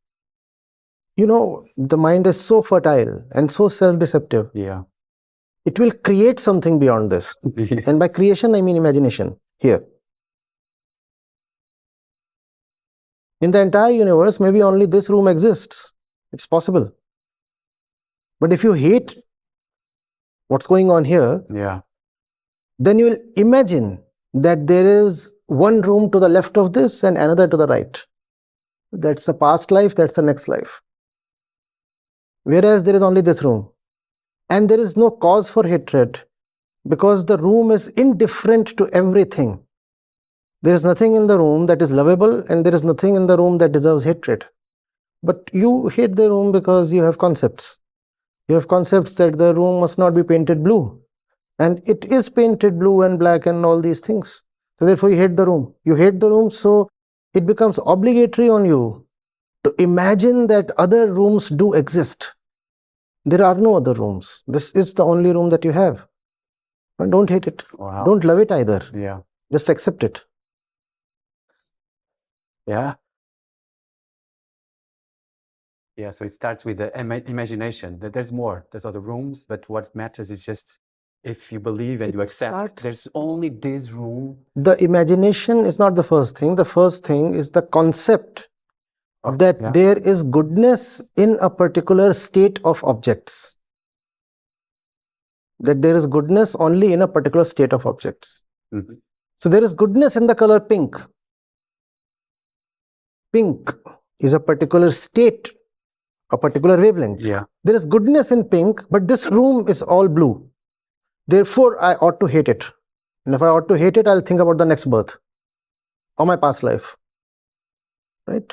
you know, the mind is so fertile and so self-deceptive. Yeah. It will create something beyond this. And by creation, I mean imagination here. In the entire universe, maybe only this room exists. It's possible. But if you hate what's going on here, Yeah. then you will imagine that there is one room to the left of this and another to the right. That's the past life, that's the next life. Whereas there is only this room. And there is no cause for hatred because the room is indifferent to everything. There is nothing in the room that is lovable and there is nothing in the room that deserves hatred. But you hate the room because you have concepts. You have concepts that the room must not be painted blue. And it is painted blue and black and all these things. So therefore you hate the room. You hate the room, so it becomes obligatory on you to imagine that other rooms do exist. There are no other rooms. This is the only room that you have. And don't hate it. Wow. Don't love it either. Yeah. Just accept it. Yeah. Yeah. So it starts with the imagination that there's more. There's other rooms, but what matters is just if you believe and you accept there's only this room. The imagination is not the first thing. The first thing is the concept that there is goodness in a particular state of objects. That there is goodness only in a particular state of objects. Mm-hmm. So there is goodness in the color pink. Pink is a particular state, a particular wavelength. Yeah. There is goodness in pink, but this room is all blue. Therefore, I ought to hate it. And if I ought to hate it, I'll think about the next birth or my past life. Right?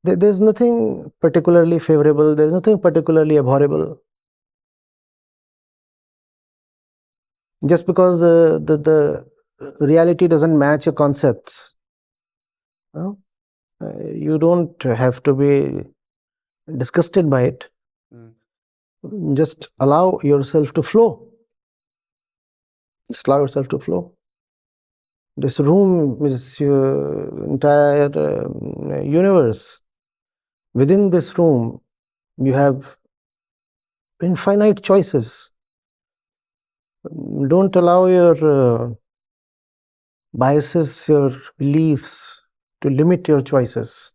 There's nothing particularly favorable. There's nothing particularly abhorrible. Just because the reality doesn't match your concepts, you don't have to be disgusted by it. Just allow yourself to flow. Just allow yourself to flow. This room is your entire universe. Within this room, you have infinite choices. Don't allow your biases, your beliefs to limit your choices.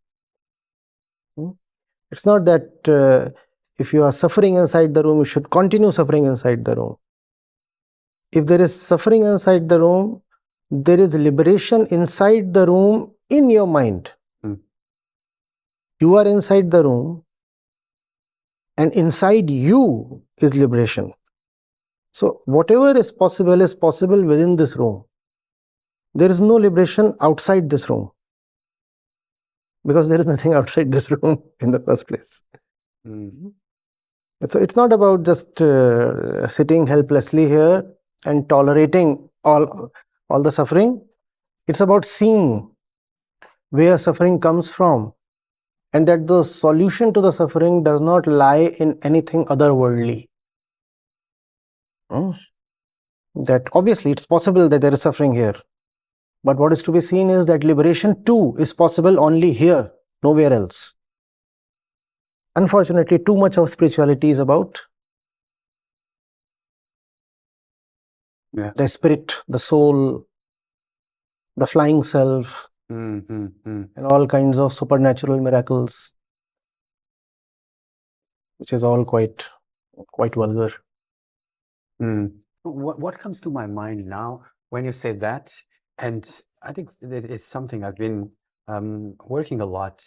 It's not that if you are suffering inside the room, you should continue suffering inside the room. If there is suffering inside the room, there is liberation inside the room in your mind. You are inside the room, and inside you is liberation. So whatever is possible within this room. There is no liberation outside this room. Because there is nothing outside this room in the first place. So it's not about just sitting helplessly here and tolerating all the suffering. It's about seeing where suffering comes from and that the solution to the suffering does not lie in anything otherworldly. That obviously it's possible that there is suffering here. But what is to be seen is that liberation too is possible only here, nowhere else. Unfortunately, too much of spirituality is about the spirit, the soul, the flying self, and all kinds of supernatural miracles, which is all quite vulgar. What comes to my mind now when you say that, and I think that is something I've been working a lot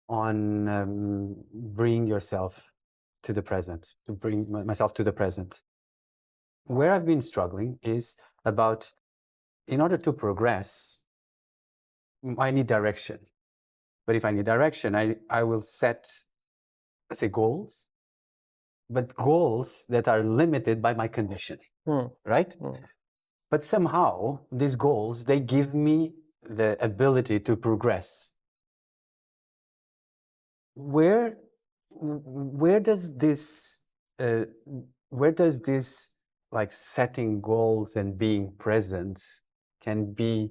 on, bring yourself to the present, to bring myself to the present. Where I've been struggling is about, in order to progress, I need direction. But if I need direction, I will set, let's say, goals, but goals that are limited by my condition, right? But somehow these goals, they give me the ability to progress. Where does this like setting goals and being present can be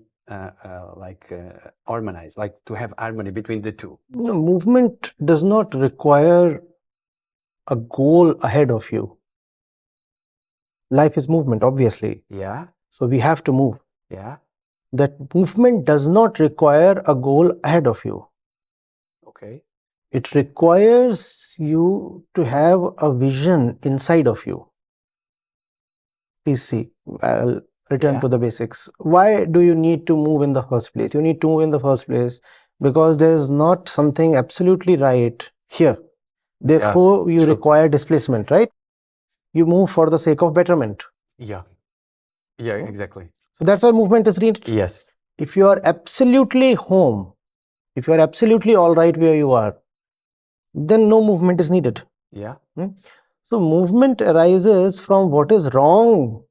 harmonized, like to have harmony between the two? Movement does not require a goal ahead of you. Life is movement, obviously. Yeah. So we have to move. Yeah. That movement does not require a goal ahead of you. Okay. It requires you to have a vision inside of you. Please see, I'll return to the basics. Why do you need to move in the first place? You need to move in the first place because there is not something absolutely right here. Therefore, you require displacement, right? You move for the sake of betterment. Yeah. Yeah, exactly. So that's why movement is needed. Yes. If you are absolutely home, if you are absolutely all right where you are, then no movement is needed. Yeah. So movement arises from what is wrong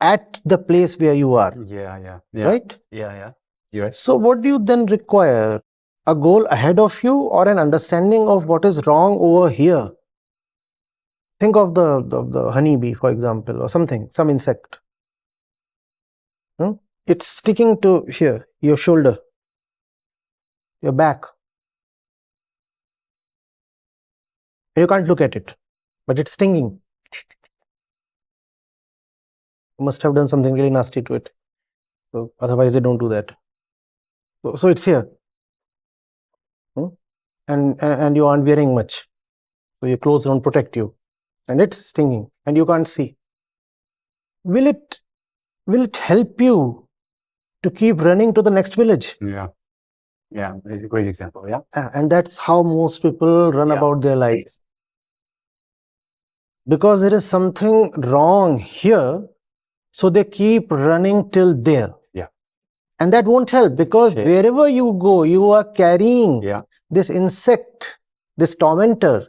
at the place where you are. Yeah. Right? Yeah. You're right. So what do you then require? A goal ahead of you or an understanding of what is wrong over here? Think of the honeybee, for example, or something, some insect. It's sticking to here, your shoulder, your back. You can't look at it, but it's stinging. You must have done something really nasty to it. So otherwise they don't do that. So it's here. And you aren't wearing much. So your clothes don't protect you. And it's stinging and you can't see. Will it help you to keep running to the next village? Yeah, it's a great example. Yeah. And that's how most people run about their lives. Because there is something wrong here, so they keep running till there. Yeah. And that won't help because wherever you go, you are carrying this insect, this tormentor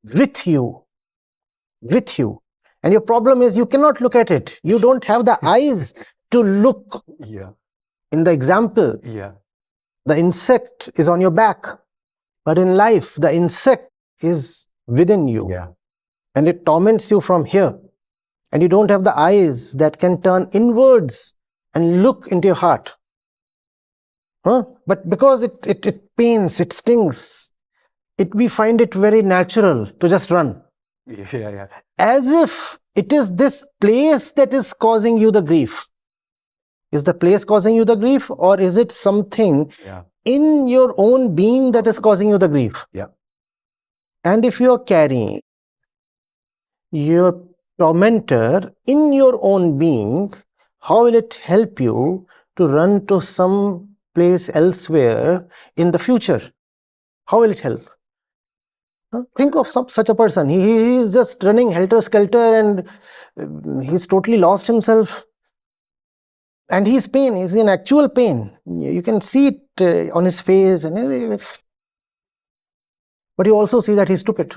with you. And your problem is you cannot look at it. You don't have the eyes to look. Yeah. In the example, the insect is on your back. But in life, the insect is within you. Yeah. And it torments you from here. And you don't have the eyes that can turn inwards and look into your heart. But because it pains, it stings, we find it very natural to just run. Yeah. As if it is this place that is causing you the grief. Is the place causing you the grief, or is it something in your own being that is causing you the grief? Yeah. And if you are carrying your tormentor in your own being, how will it help you to run to some place elsewhere in the future? How will it help? Think of such a person. He is just running helter-skelter and he's totally lost himself. And he's in actual pain. You can see it on his face. But you also see that he's stupid.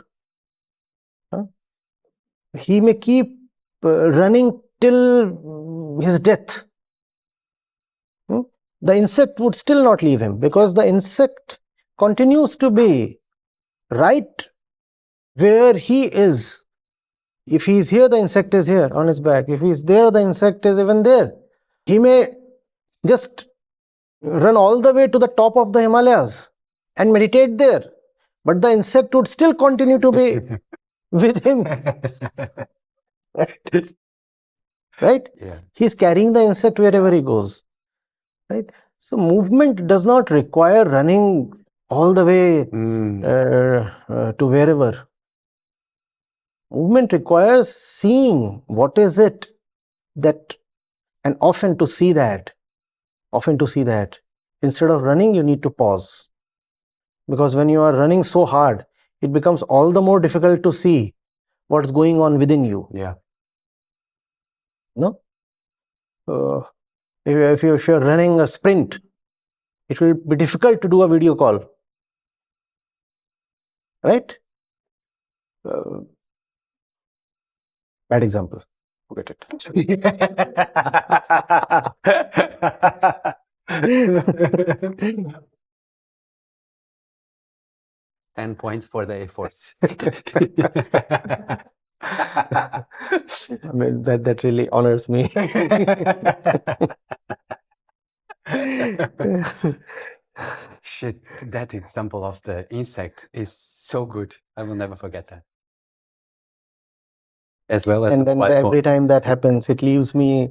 He may keep running till his death. The insect would still not leave him because the insect continues to be right where he is If he is here, the insect is here on his back. If he is there, the insect is even there. He may just run all the way to the top of the Himalayas and meditate there, but the insect would still continue to be with him. Right? Yeah. He's carrying the insect wherever he goes. Right? So movement does not require running all the way to wherever. Movement requires seeing what is it that, and often to see that, instead of running, you need to pause. Because when you are running so hard, it becomes all the more difficult to see what's going on within you. Yeah. No? If you're running a sprint, it will be difficult to do a video call. Right? Bad example. Forget it. 10 points for the efforts. I mean, that really honors me. Shit, that example of the insect is so good. I will never forget that. As well as And then every time that happens, it leaves me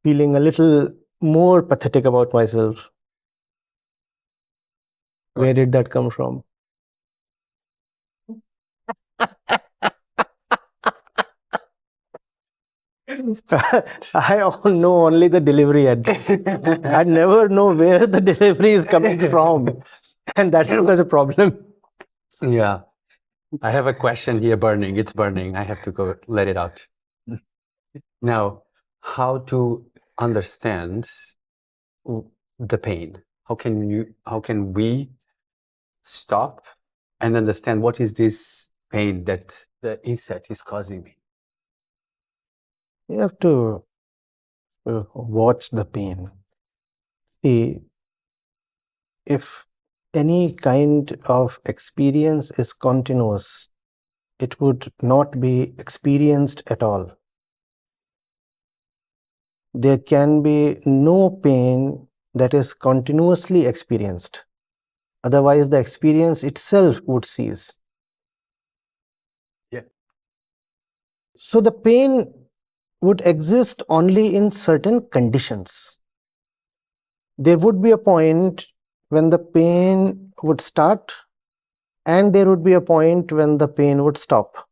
feeling a little more pathetic about myself. Where did that come from? I know only the delivery address. I never know where the delivery is coming from. And that's such a problem. Yeah. I have a question here burning. It's burning. I have to go let it out. Now, how to understand the pain? How can we stop and understand what is this pain that the insect is causing me? You have to watch the pain. See, if any kind of experience is continuous, it would not be experienced at all. There can be no pain that is continuously experienced. Otherwise, the experience itself would cease. Yeah. So the pain would exist only in certain conditions. There would be a point when the pain would start, and there would be a point when the pain would stop.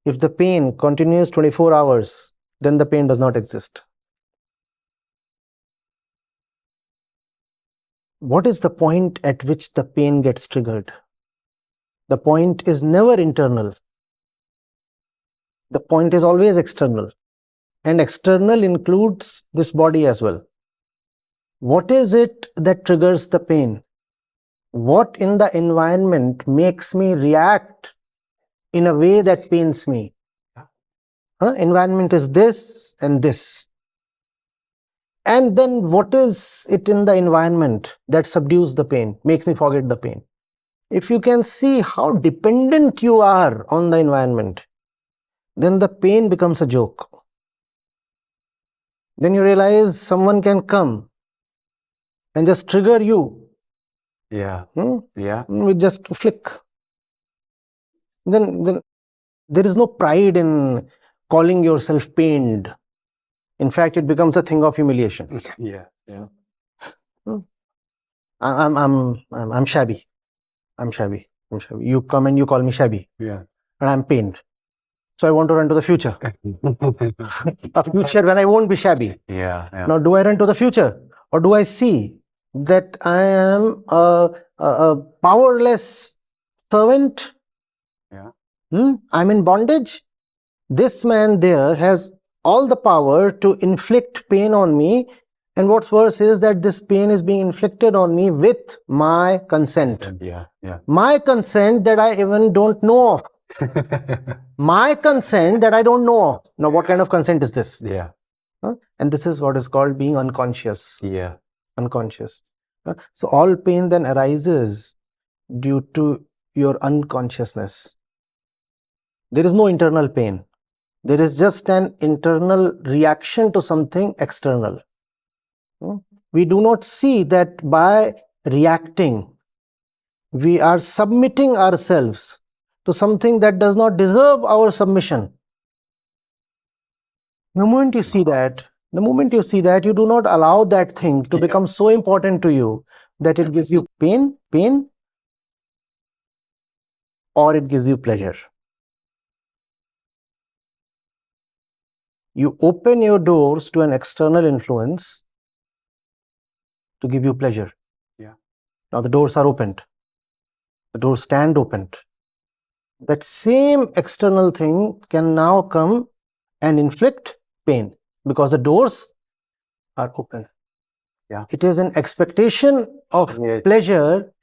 If the pain continues 24 hours, then the pain does not exist. What is the point at which the pain gets triggered? The point is never internal. The point is always external. And external includes this body as well. What is it that triggers the pain? What in the environment makes me react in a way that pains me? Environment is this and this. And then what is it in the environment that subdues the pain, makes me forget the pain? If you can see how dependent you are on the environment, then the pain becomes a joke. Then you realize someone can come and just trigger you. Yeah. With just a flick. Then there is no pride in calling yourself pained. In fact, it becomes a thing of humiliation. Yeah. I'm shabby. I'm shabby. You come and you call me shabby. Yeah. And I'm pained. So I want to run to the future. A future when I won't be shabby. Yeah. Now, do I run to the future? Or do I see that I am a powerless servant? Yeah. I'm in bondage. This man there has all the power to inflict pain on me. And what's worse is that this pain is being inflicted on me with my consent. Yeah. My consent that I even don't know of. My consent that I don't know of. Now, what kind of consent is this? Yeah. And this is what is called being unconscious. Yeah. Unconscious. So all pain then arises due to your unconsciousness. There is no internal pain. There is just an internal reaction to something external. We do not see that by reacting, we are submitting ourselves to something that does not deserve our submission. The moment you see that, you do not allow that thing to become so important to you that it gives you pain, or it gives you pleasure. You open your doors to an external influence to give you pleasure. Yeah. Now the doors are opened. The doors stand opened. That same external thing can now come and inflict pain because the doors are open. Yeah. It is an expectation of pleasure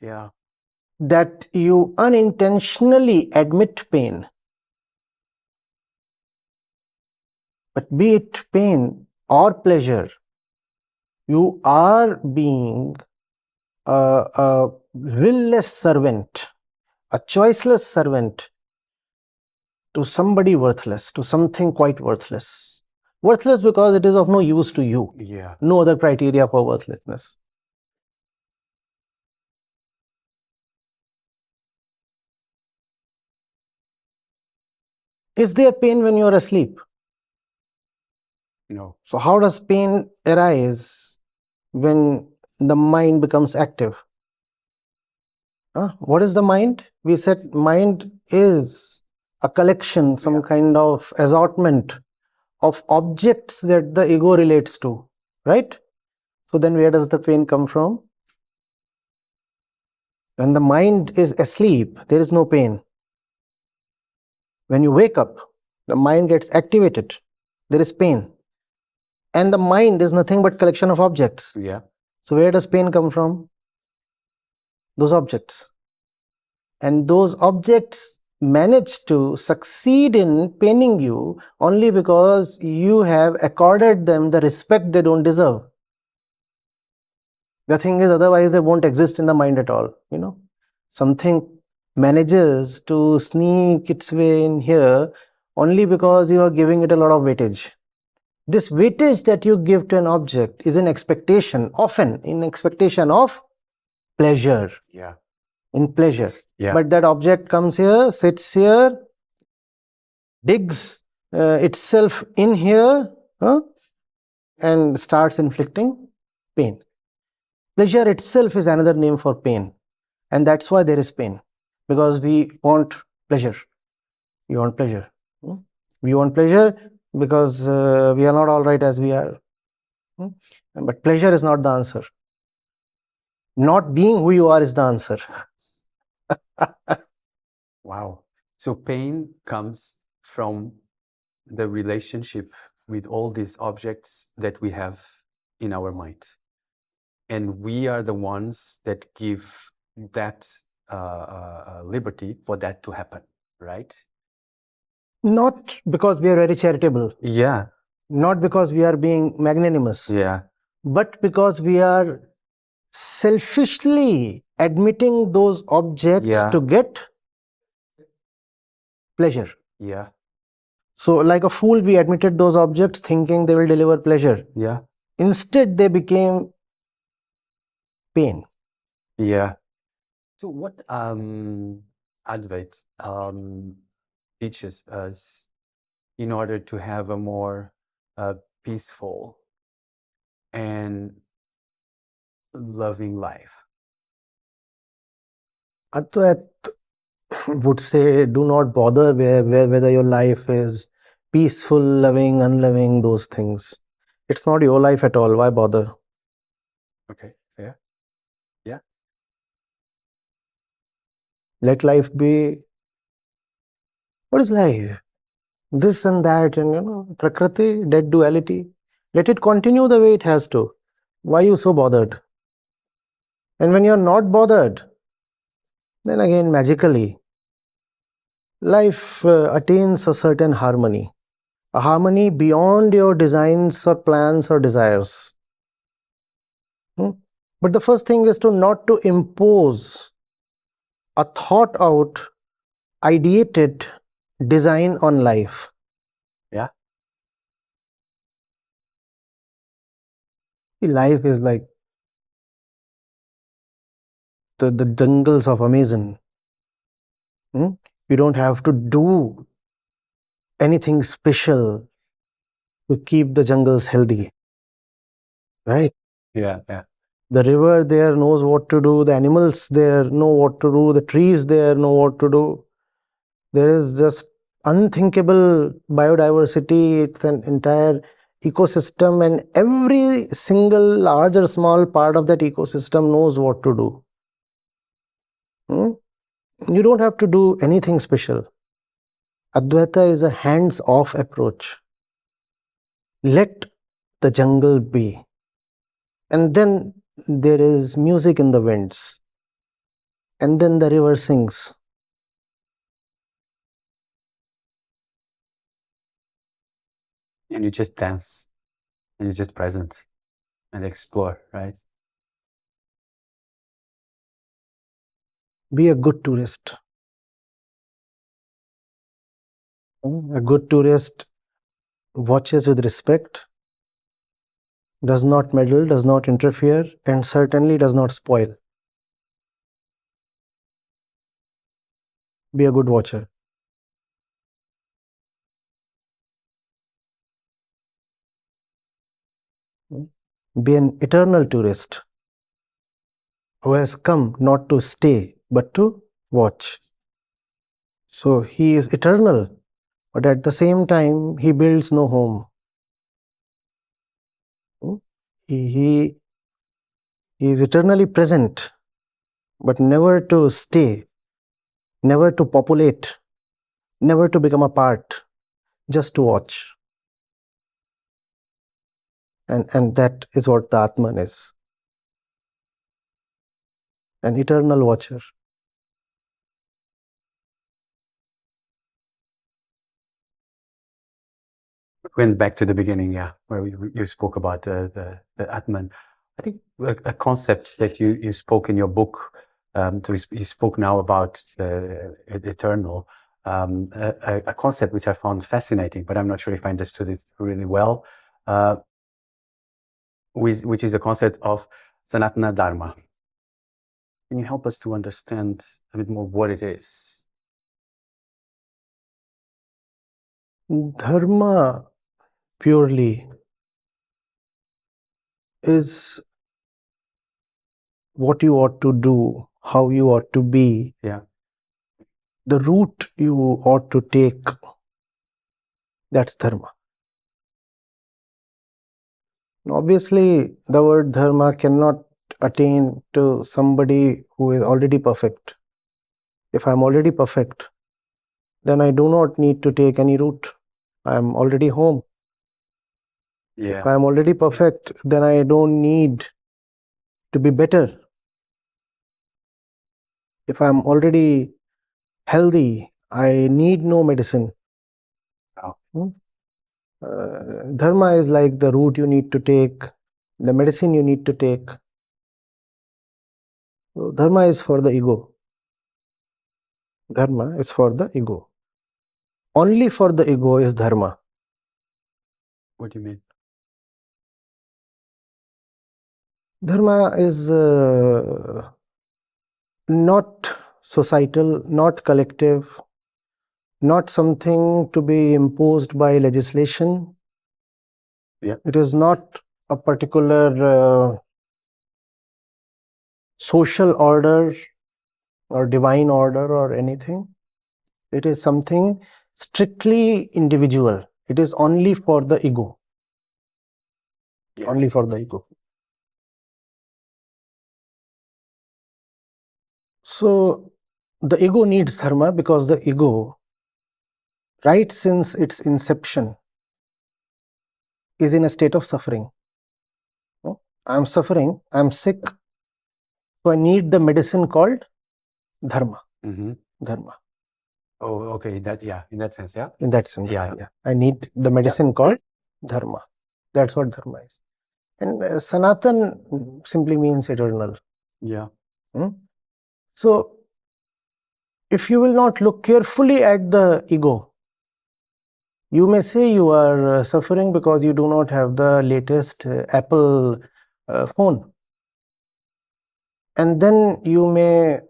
that you unintentionally admit pain. But be it pain or pleasure, you are being a will-less servant, a choiceless servant to somebody worthless, to something quite worthless. Worthless because it is of no use to you. Yeah. No other criteria for worthlessness. Is there pain when you are asleep? No. So how does pain arise when the mind becomes active? What is the mind? We said mind is a collection, some kind of assortment of objects that the ego relates to, right? So then where does the pain come from? When the mind is asleep, there is no pain. When you wake up, the mind gets activated, there is pain. And the mind is nothing but collection of objects. Yeah. So where does pain come from? Those objects. And those objects manage to succeed in paining you only because you have accorded them the respect they don't deserve. The thing is, otherwise they won't exist in the mind at all. Something manages to sneak its way in here only because you are giving it a lot of weightage. This weightage that you give to an object is an expectation, often in expectation of pleasure. Yeah. In pleasure. Yeah. But that object comes here, sits here, digs itself in here, and starts inflicting pain. Pleasure itself is another name for pain. And that's why there is pain. Because we want pleasure. We want pleasure. We want pleasure because we are not all right as we are. But pleasure is not the answer. Not being who you are is the answer. Wow. So pain comes from the relationship with all these objects that we have in our mind. And we are the ones that give that liberty for that to happen, right? Not because we are very charitable. Yeah. Not because we are being magnanimous. Yeah. But because we are selfishly admitting those objects to get pleasure. Yeah. So like a fool, we admitted those objects thinking they will deliver pleasure. Yeah. Instead, they became pain. Yeah. So what Advaita teaches us in order to have a more peaceful and loving life? Advaita would say, do not bother whether your life is peaceful, loving, unloving, those things. It's not your life at all. Why bother? Okay, fair. Yeah. Let life be. What is life? This and that, and Prakriti, dead duality. Let it continue the way it has to. Why are you so bothered? And when you're not bothered, then again, magically, life attains a certain harmony. A harmony beyond your designs or plans or desires. But the first thing is to not to impose a thought out, ideated, design on life. Yeah. Life is like the jungles of Amazon. You don't have to do anything special to keep the jungles healthy, right? Yeah. Yeah. The river there knows what to do, the animals there know what to do, the trees there know what to do. There is just unthinkable biodiversity. It's an entire ecosystem, and every single large or small part of that ecosystem knows what to do. You don't have to do anything special. Advaita is a hands-off approach. Let the jungle be. And then there is music in the winds. And then the river sings. And you just dance, and you're just present, and explore, right? Be a good tourist. A good tourist watches with respect, does not meddle, does not interfere, and certainly does not spoil. Be a good watcher. Be an eternal tourist who has come not to stay but to watch. So he is eternal, but at the same time he builds no home. He is eternally present, but never to stay, never to populate, never to become a part, just to watch. And that is what the Atman is. An eternal watcher. Went back to the beginning, yeah, where you spoke about the Atman. I think a concept that you spoke in your book, so you spoke now about the eternal, a concept which I found fascinating, but I'm not sure if I understood it really well, which is the concept of Sanatana Dharma. Can you help us to understand a bit more what it is? Dharma purely is what you ought to do, how you ought to be, Yeah. the route you ought to take. That's dharma. Obviously, the word dharma cannot attain to somebody who is already perfect. If I'm already perfect, then I do not need to take any route. I'm already home. Yeah. If I'm already perfect, then I don't need to be better. If I'm already healthy, I need no medicine. Wow. Dharma is like the route you need to take, the medicine you need to take. So dharma is for the ego. Dharma is for the ego. Only for the ego is dharma. What do you mean? Dharma is not societal, not collective, not something to be imposed by legislation. Yeah. It is not a particular social order or divine order or anything. It is something strictly individual. It is only for the ego. Yeah. Only for the ego. So the ego needs dharma because the ego, right since its inception, is in a state of suffering. I'm suffering, I'm sick, so I need the medicine called dharma. Mm-hmm. Dharma. Oh, okay. In that sense, yeah. In that sense, Yeah. I need the medicine called dharma. That's what dharma is. And Sanatan simply means eternal. Yeah. So if you will not look carefully at the ego, You may say you are suffering because you do not have the latest Apple phone. And then you may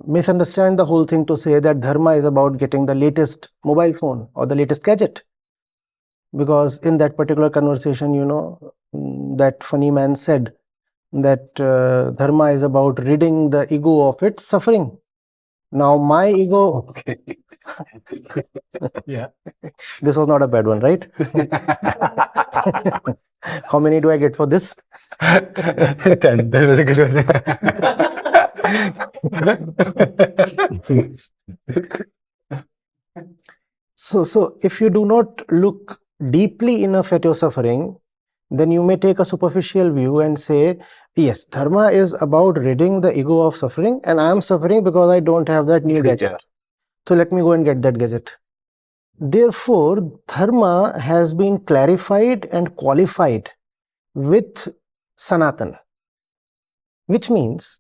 misunderstand the whole thing to say that dharma is about getting the latest mobile phone or the latest gadget. Because in that particular conversation, that funny man said that dharma is about ridding the ego of its suffering. Now my ego... Okay. Yeah. This was not a bad one, right? How many do I get for this? 10. That was a good one. So if you do not look deeply enough at your suffering, then you may take a superficial view and say, yes, dharma is about ridding the ego of suffering, and I am suffering because I don't have that new gadget. So let me go and get that gadget. Therefore, dharma has been clarified and qualified with Sanatan, which means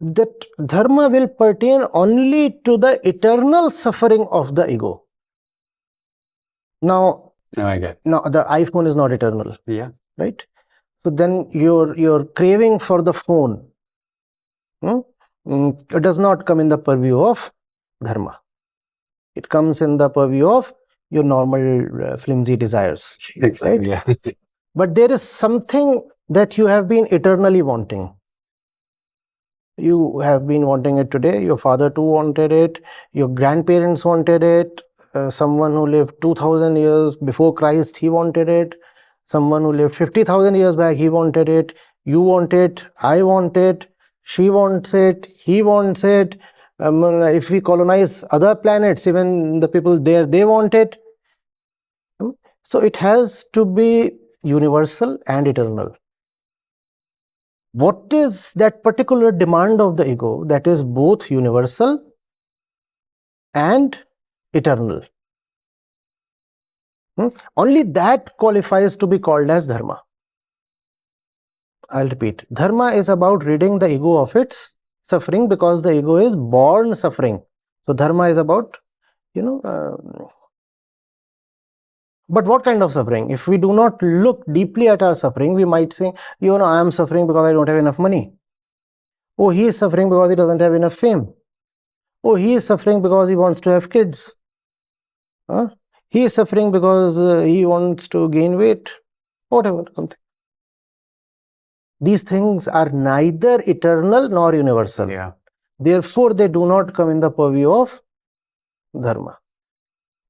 that dharma will pertain only to the eternal suffering of the ego. Now, I get. Now the iPhone is not eternal. Yeah. Right? So then your craving for the phone it does not come in the purview of dharma. It comes in the purview of your normal flimsy desires. Exactly. Right? Yeah. But there is something that you have been eternally wanting. You have been wanting it today. Your father too wanted it. Your grandparents wanted it. Someone who lived 2000 years before Christ, he wanted it. Someone who lived 50,000 years back, he wanted it. You want it. I want it. She wants it. He wants it. If we colonize other planets, even the people there, they want it. So it has to be universal and eternal. What is that particular demand of the ego that is both universal and eternal? Only that qualifies to be called as dharma. I'll repeat. Dharma is about ridding the ego of its suffering because the ego is born suffering. So dharma is about, but what kind of suffering? If we do not look deeply at our suffering, we might say, I am suffering because I don't have enough money. Oh, he is suffering because he doesn't have enough fame. Oh, he is suffering because he wants to have kids. He is suffering because he wants to gain weight. Whatever, something. These things are neither eternal nor universal. Yeah. Therefore, they do not come in the purview of dharma.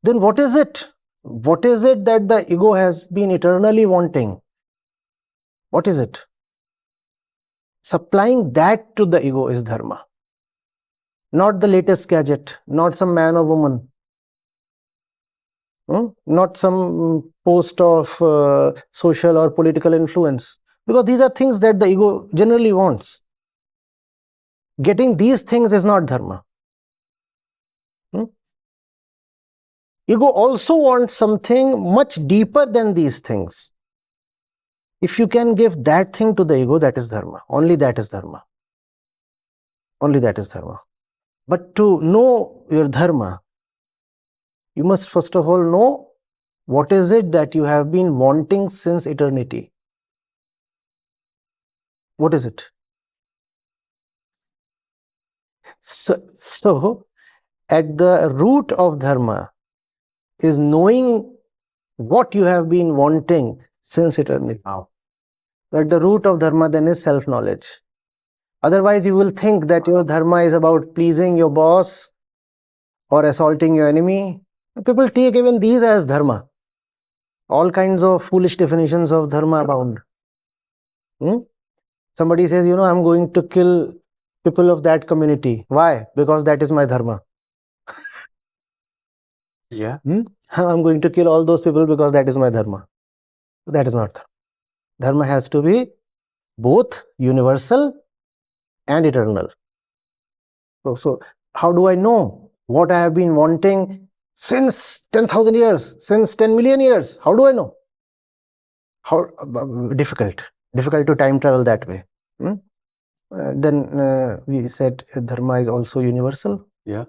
Then what is it? What is it that the ego has been eternally wanting? What is it? Supplying that to the ego is dharma. Not the latest gadget, not some man or woman, not some post of social or political influence. Because these are things that the ego generally wants. Getting these things is not dharma. Ego also wants something much deeper than these things. If you can give that thing to the ego, that is dharma. Only that is dharma. Only that is dharma. But to know your dharma, you must first of all know what is it that you have been wanting since eternity. What is it? So at the root of dharma is knowing what you have been wanting since eternity. Wow. At the root of dharma then is self-knowledge. Otherwise you will think that your dharma is about pleasing your boss or assaulting your enemy. People take even these as dharma. All kinds of foolish definitions of dharma abound. Somebody says, I'm going to kill people of that community. Why? Because that is my dharma. Yeah. I'm going to kill all those people because that is my dharma. That is not dharma. Dharma has to be both universal and eternal. So how do I know what I have been wanting since 10,000 years, since 10 million years? How do I know? How difficult to time travel that way. Then we said dharma is also universal. Yeah.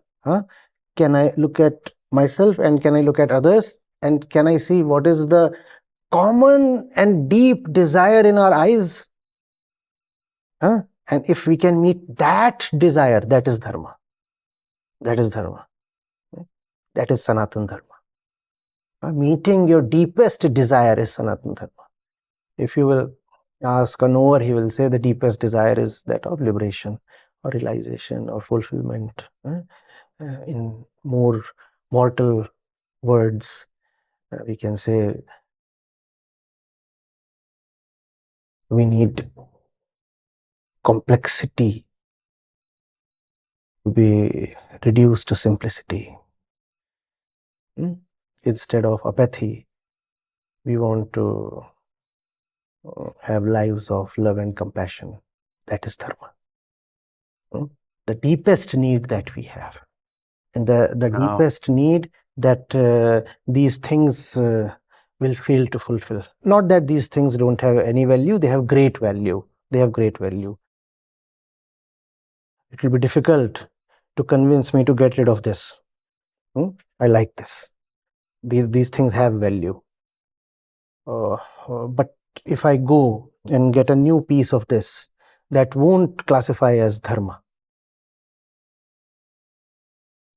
can I look at myself and can I look at others? And can I see what is the common and deep desire in our eyes? Huh? And if we can meet that desire, that is Dharma. That is Dharma. That is Sanatana Dharma. Meeting your deepest desire is Sanatana Dharma. If you will ask a knower, he will say the deepest desire is that of liberation or realization or fulfillment. In more mortal words, we can say we need complexity to be reduced to simplicity. Instead of apathy, we want to have lives of love and compassion. That is Dharma. The deepest need that we have. And the deepest need that these things will fail to fulfill. Not that these things don't have any value, they have great value. They have great value. It will be difficult to convince me to get rid of this. I like this. These things have value. But if I go and get a new piece of this, that won't classify as Dharma.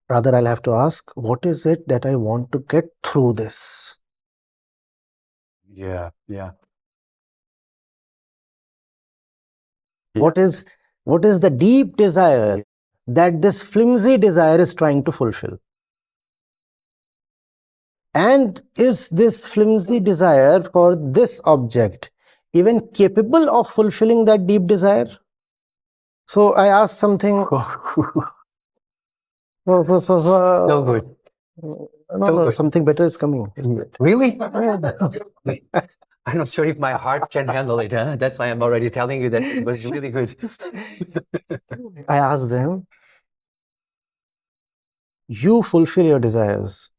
Rather, I'll have to ask, what is it that I want to get through this? Yeah. What is the deep desire that this flimsy desire is trying to fulfill? And is this flimsy desire for this object even capable of fulfilling that deep desire? So I asked something. No good. No, something better is coming. Really? I'm not sure if my heart can handle it. Huh? That's why I'm already telling you that it was really good. I asked them, you fulfill your desires,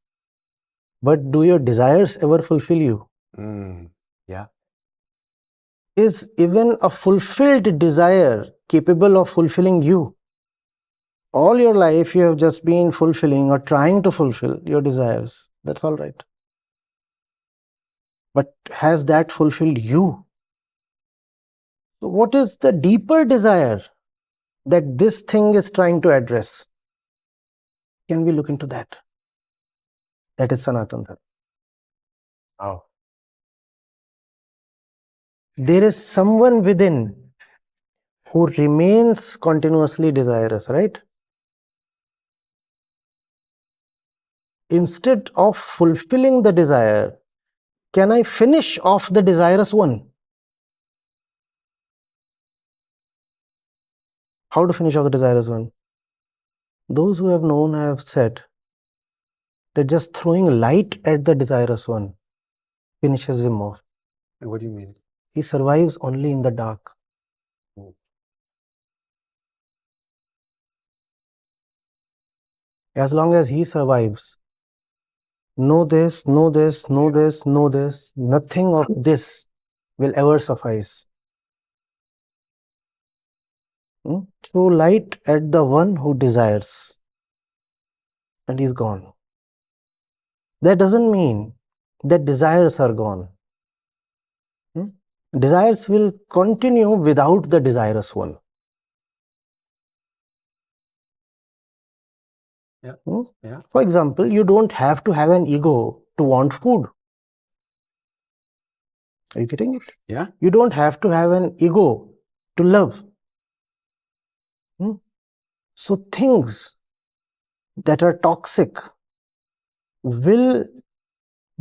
but do your desires ever fulfill you? Yeah. Is even a fulfilled desire capable of fulfilling you? All your life you have just been fulfilling or trying to fulfill your desires. That's all right. But has that fulfilled you? So what is the deeper desire that this thing is trying to address? Can we look into that? That is Sanatana Dharma. Oh. There is someone within who remains continuously desirous, right? Instead of fulfilling the desire, can I finish off the desirous one? How to finish off the desirous one? Those who have known have said that just throwing light at the desirous one finishes him off. What do you mean? He survives only in the dark. As long as he survives, know this, know this, know this, know this, nothing of this will ever suffice. Throw light at the one who desires, and he's gone. That doesn't mean that desires are gone. Desires will continue without the desirous one. Yeah. For example, you don't have to have an ego to want food. Are you getting it? Yeah. You don't have to have an ego to love. So things that are toxic will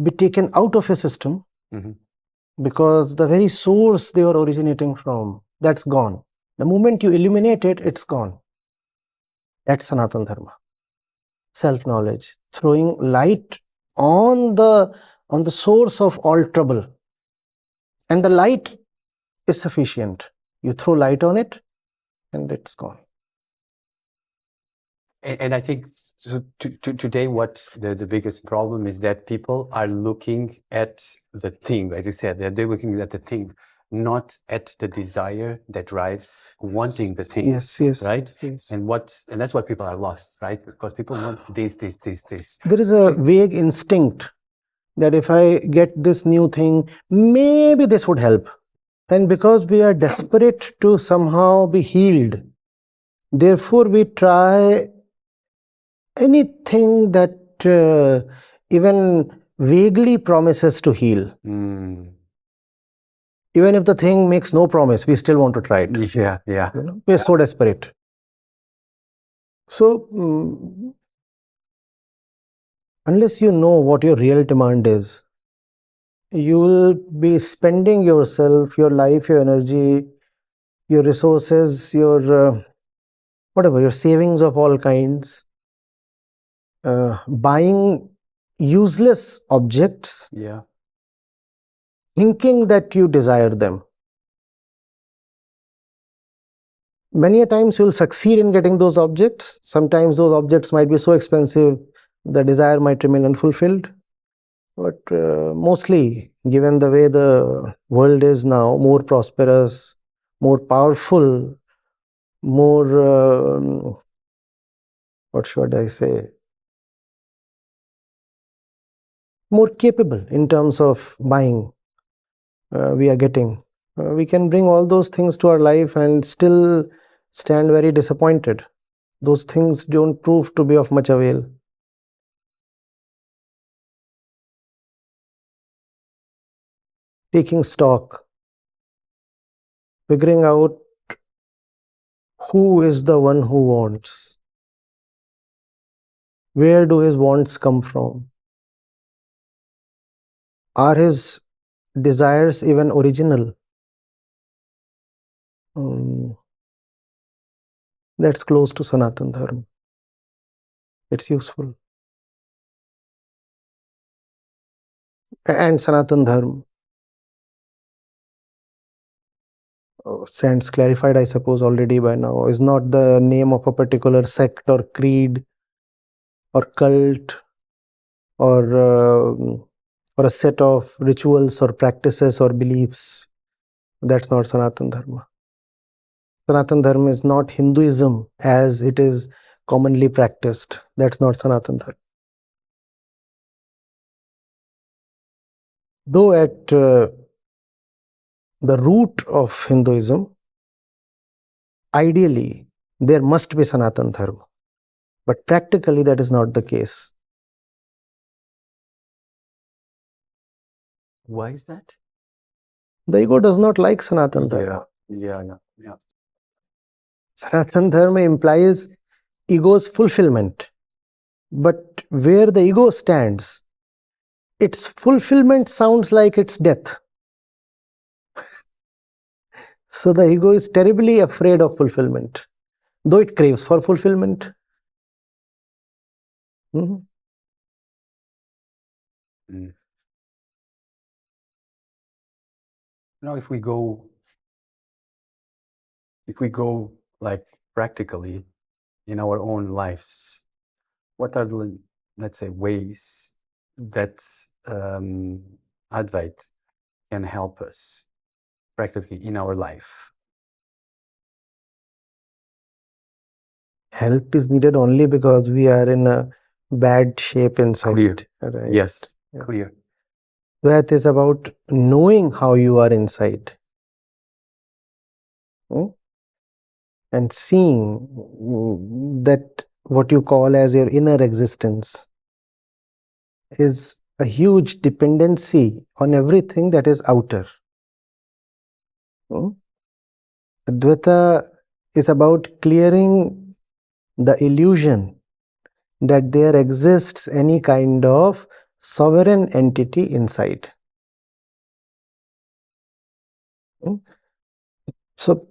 be taken out of your system because the very source they were originating from, that's gone. The moment you eliminate it, it's gone. That's Sanatana Dharma. Self-knowledge, throwing light on the source of all trouble. And the light is sufficient. You throw light on it and it's gone. And I think today what the biggest problem is that people are looking at the thing, as you said, they're looking at the thing. not at the desire that drives wanting the thing. Yes. Right? Yes. And that's why people are lost, right? Because people want this. There is a vague instinct that if I get this new thing, maybe this would help. And because we are desperate to somehow be healed, therefore we try anything that even vaguely promises to heal. Even if the thing makes no promise, we still want to try it. Yeah. We're so desperate. So, unless you know what your real demand is, you will be spending yourself, your life, your energy, your resources, your whatever, your savings of all kinds, buying useless objects, thinking that you desire them. Many a times you will succeed in getting those objects. Sometimes those objects might be so expensive, the desire might remain unfulfilled. But mostly, given the way the world is now, more prosperous, more powerful, more, what should I say, more capable in terms of buying, we are getting. We can bring all those things to our life and still stand very disappointed. Those things don't prove to be of much avail. Taking stock, figuring out who is the one who wants, where do his wants come from, are his desires even original? That's close to Sanatan Dharma. It's useful. And Sanatan Dharma stands clarified, I suppose, already by now, is not the name of a particular sect or creed or cult or a set of rituals or practices or beliefs. That's not Sanatan Dharma. Sanatan Dharma is not Hinduism as it is commonly practiced. That's not Sanatan Dharma. Though at the root of Hinduism, ideally, there must be Sanatan Dharma. But practically, that is not the case. Why is that? The ego does not like Sanatan Dharma. Yeah. Sanatan Dharma implies ego's fulfillment. But where the ego stands, its fulfillment sounds like its death. So the ego is terribly afraid of fulfillment, though it craves for fulfillment. Now, if we go like practically in our own lives, what are the, let's say, ways that Advaita can help us practically in our life? Help is needed only because we are in a bad shape inside. Clear. Right? Yes, clear. That is about knowing how you are inside. And seeing that what you call as your inner existence is a huge dependency on everything that is outer. Advaita is about clearing the illusion that there exists any kind of sovereign entity inside. So,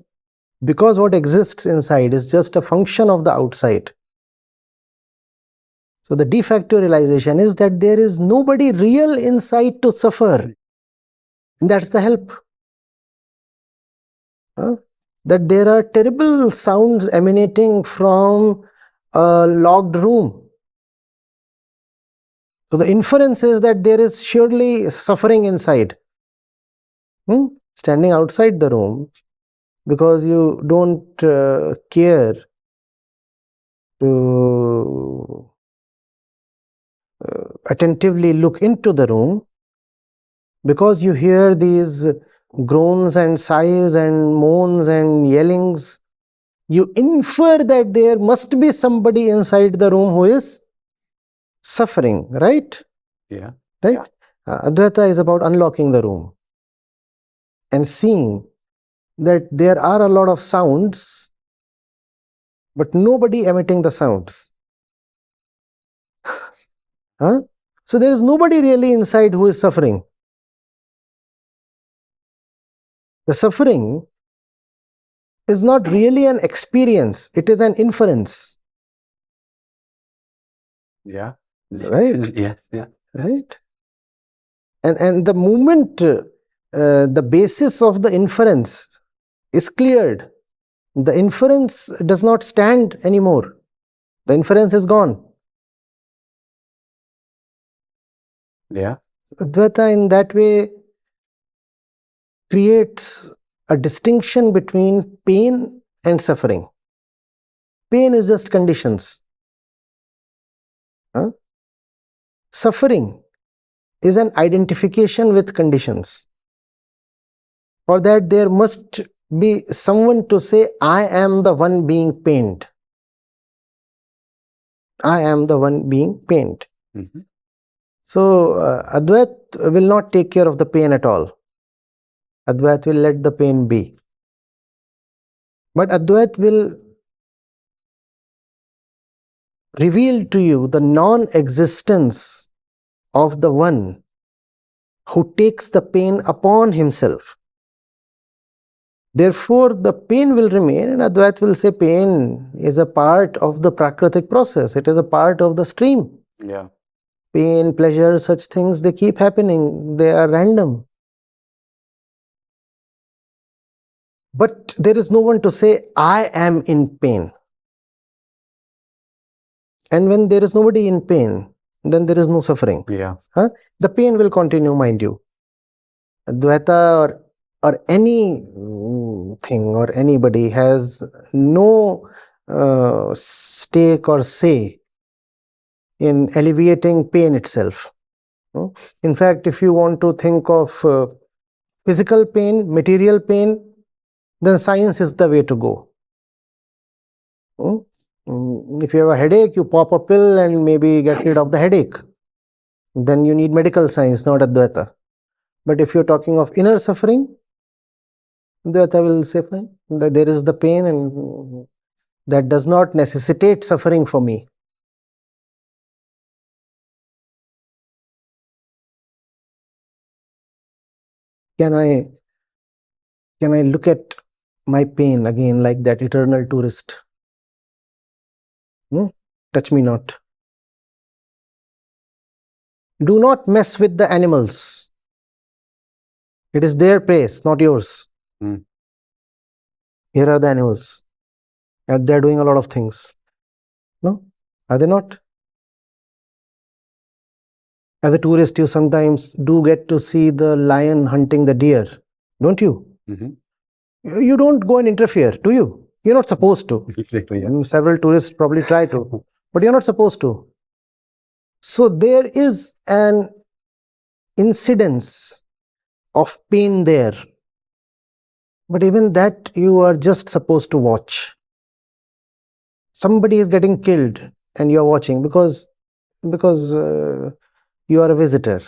because what exists inside is just a function of the outside. So the de facto realization is that there is nobody real inside to suffer. And that's the help. That there are terrible sounds emanating from a locked room. So the inference is that there is surely suffering inside. standing outside the room because you don't care to attentively look into the room, because you hear these groans and sighs and moans and yellings, you infer that there must be somebody inside the room who is suffering, right? Yeah. Right? Advaita is about unlocking the room and seeing that there are a lot of sounds, but nobody emitting the sounds. Huh? So there is nobody really inside who is suffering. The suffering is not really an experience, it is an inference. Yeah. Right? Yes. Yeah. Right? And the moment the basis of the inference is cleared, the inference does not stand anymore. The inference is gone. Yeah. Advaita in that way creates a distinction between pain and suffering. Pain is just conditions. Huh? Suffering is an identification with conditions. For that, there must be someone to say, I am the one being pained. I am the one being pained. Mm-hmm. So, Advait will not take care of the pain at all. Advait will let the pain be. But Advait will reveal to you the non-existence of the one who takes the pain upon himself. Therefore, the pain will remain, and Advait will say pain is a part of the Prakritic process. It is a part of the stream. Yeah. Pain, pleasure, such things, they keep happening. They are random. But there is no one to say, I am in pain. And when there is nobody in pain, then there is no suffering. Yeah. Huh? The pain will continue, mind you. Advaita or any thing or anybody has no stake or say in alleviating pain itself. In fact, if you want to think of physical pain, material pain, then science is the way to go. If you have a headache, you pop a pill and maybe get rid of the headache. Then you need medical science, not Advaita. But if you're talking of inner suffering, Advaita will say, fine, that there is the pain and that does not necessitate suffering for me. Can I look at my pain again like that eternal tourist? Touch me not. Do not mess with the animals. It is their place, not yours. Mm. Here are the animals. And they are doing a lot of things. No? Are they not? As a tourist, you sometimes do get to see the lion hunting the deer, don't you? Mm-hmm. You don't go and interfere, do you? You're not supposed to. Exactly. Yeah. Several tourists probably try to, but you're not supposed to. So there is an incidence of pain there. But even that you are just supposed to watch. Somebody is getting killed and you're watching because you are a visitor.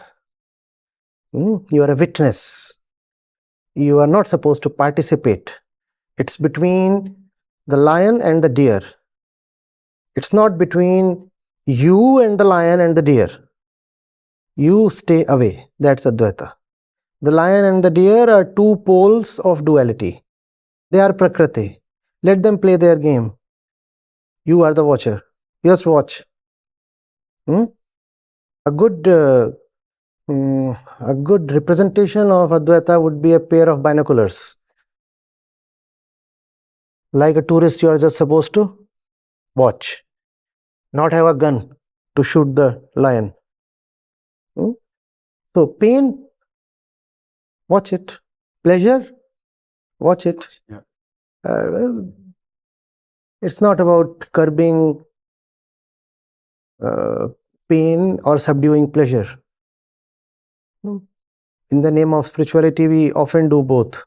You are a witness. You are not supposed to participate. It's between the lion and the deer. It's not between you and the lion and the deer. You stay away. That's Advaita. The lion and the deer are two poles of duality. They are Prakriti. Let them play their game. You are the watcher. Just watch. A good representation of Advaita would be a pair of binoculars. Like a tourist, you are just supposed to watch, not have a gun to shoot the lion. So pain, watch it. Pleasure, watch it. Yeah. Well, it's not about curbing pain or subduing pleasure. In the name of spirituality, we often do both.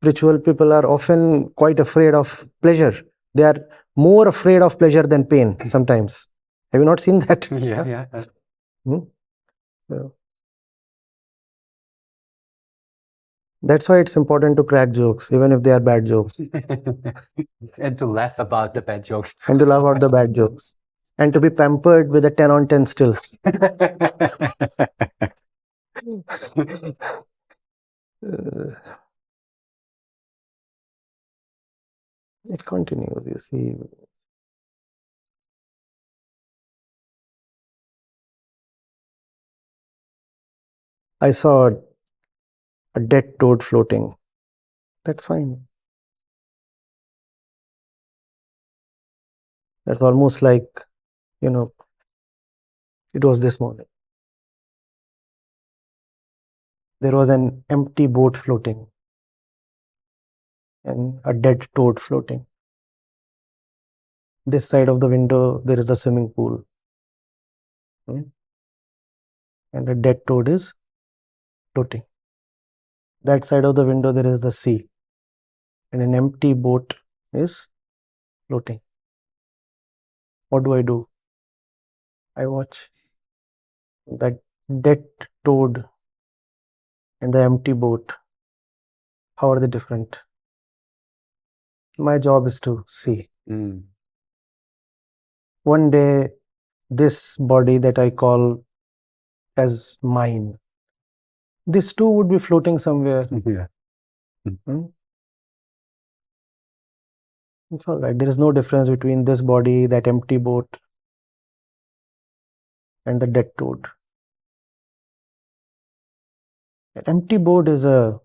Spiritual people are often quite afraid of pleasure. They are more afraid of pleasure than pain sometimes. Have you not seen that? Yeah. Hmm? So, that's why it's important to crack jokes, even if they are bad jokes, And to laugh about the bad jokes. and to laugh out the bad jokes, and to be pampered with a 10 on 10 stills. Uh, it continues, you see. I saw a dead toad floating. That's fine. That's almost like, it was this morning. There was an empty boat floating and a dead toad floating. This side of the window, there is the swimming pool. And a dead toad is floating. That side of the window, there is the sea. And an empty boat is floating. What do? I watch that dead toad and the empty boat. How are they different? My job is to see. Mm. One day, this body that I call as mine, this too would be floating somewhere. Yeah. It's all right. There is no difference between this body, that empty boat, and the dead toad. An empty boat is a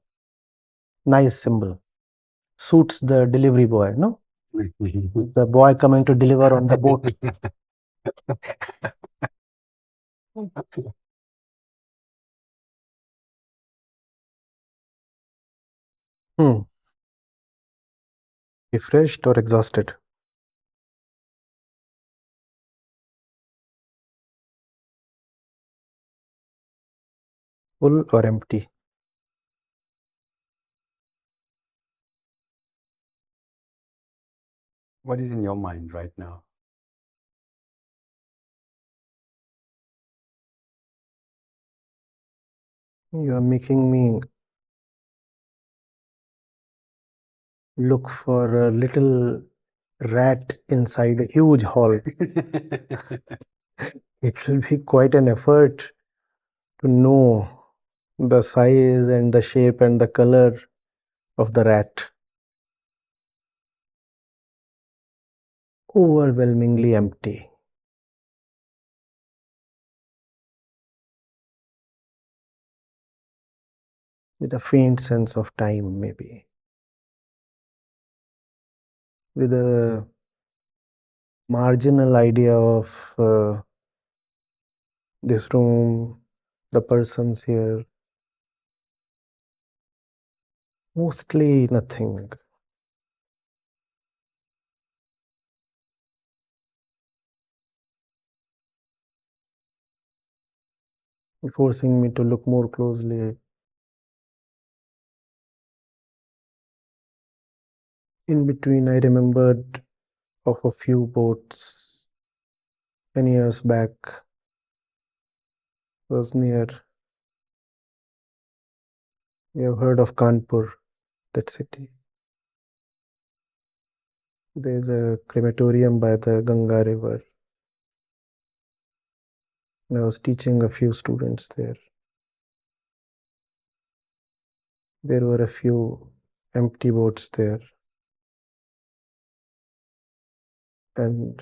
nice symbol. Suits the delivery boy, no? The boy coming to deliver on the boat. Refreshed or exhausted? Full or empty? What is in your mind right now? You are making me look for a little rat inside a huge hall. It will be quite an effort to know the size and the shape and the color of the rat. Overwhelmingly empty. With a faint sense of time, maybe. With a marginal idea of this room, the persons here. Mostly nothing. Forcing me to look more closely. In between, I remembered of a few boats 10 years back. Was near. You have heard of Kanpur, that city. There's a crematorium by the Ganga River. And I was teaching a few students there. There were a few empty boats there. And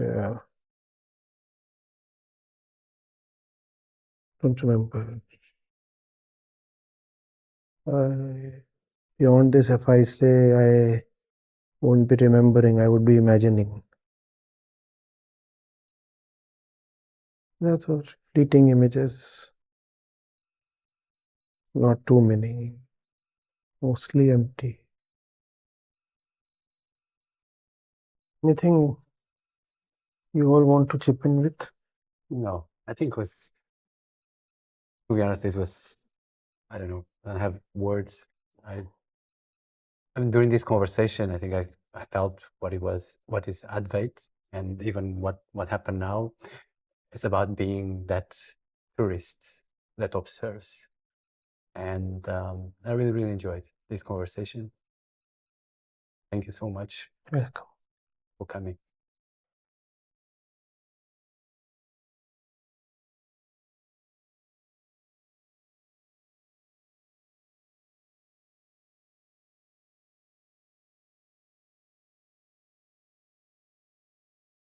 don't remember. Beyond this, if I say I won't be remembering, I would be imagining. That's all. Fleeting images. Not too many. Mostly empty. Anything you all want to chip in with? No, I think to be honest, this was, I don't know, I don't have words. During this conversation, I think I felt what is Advait, and even what happened now. It's about being that tourist that observes. And I really, really enjoyed this conversation. Thank you so much Welcome. for coming.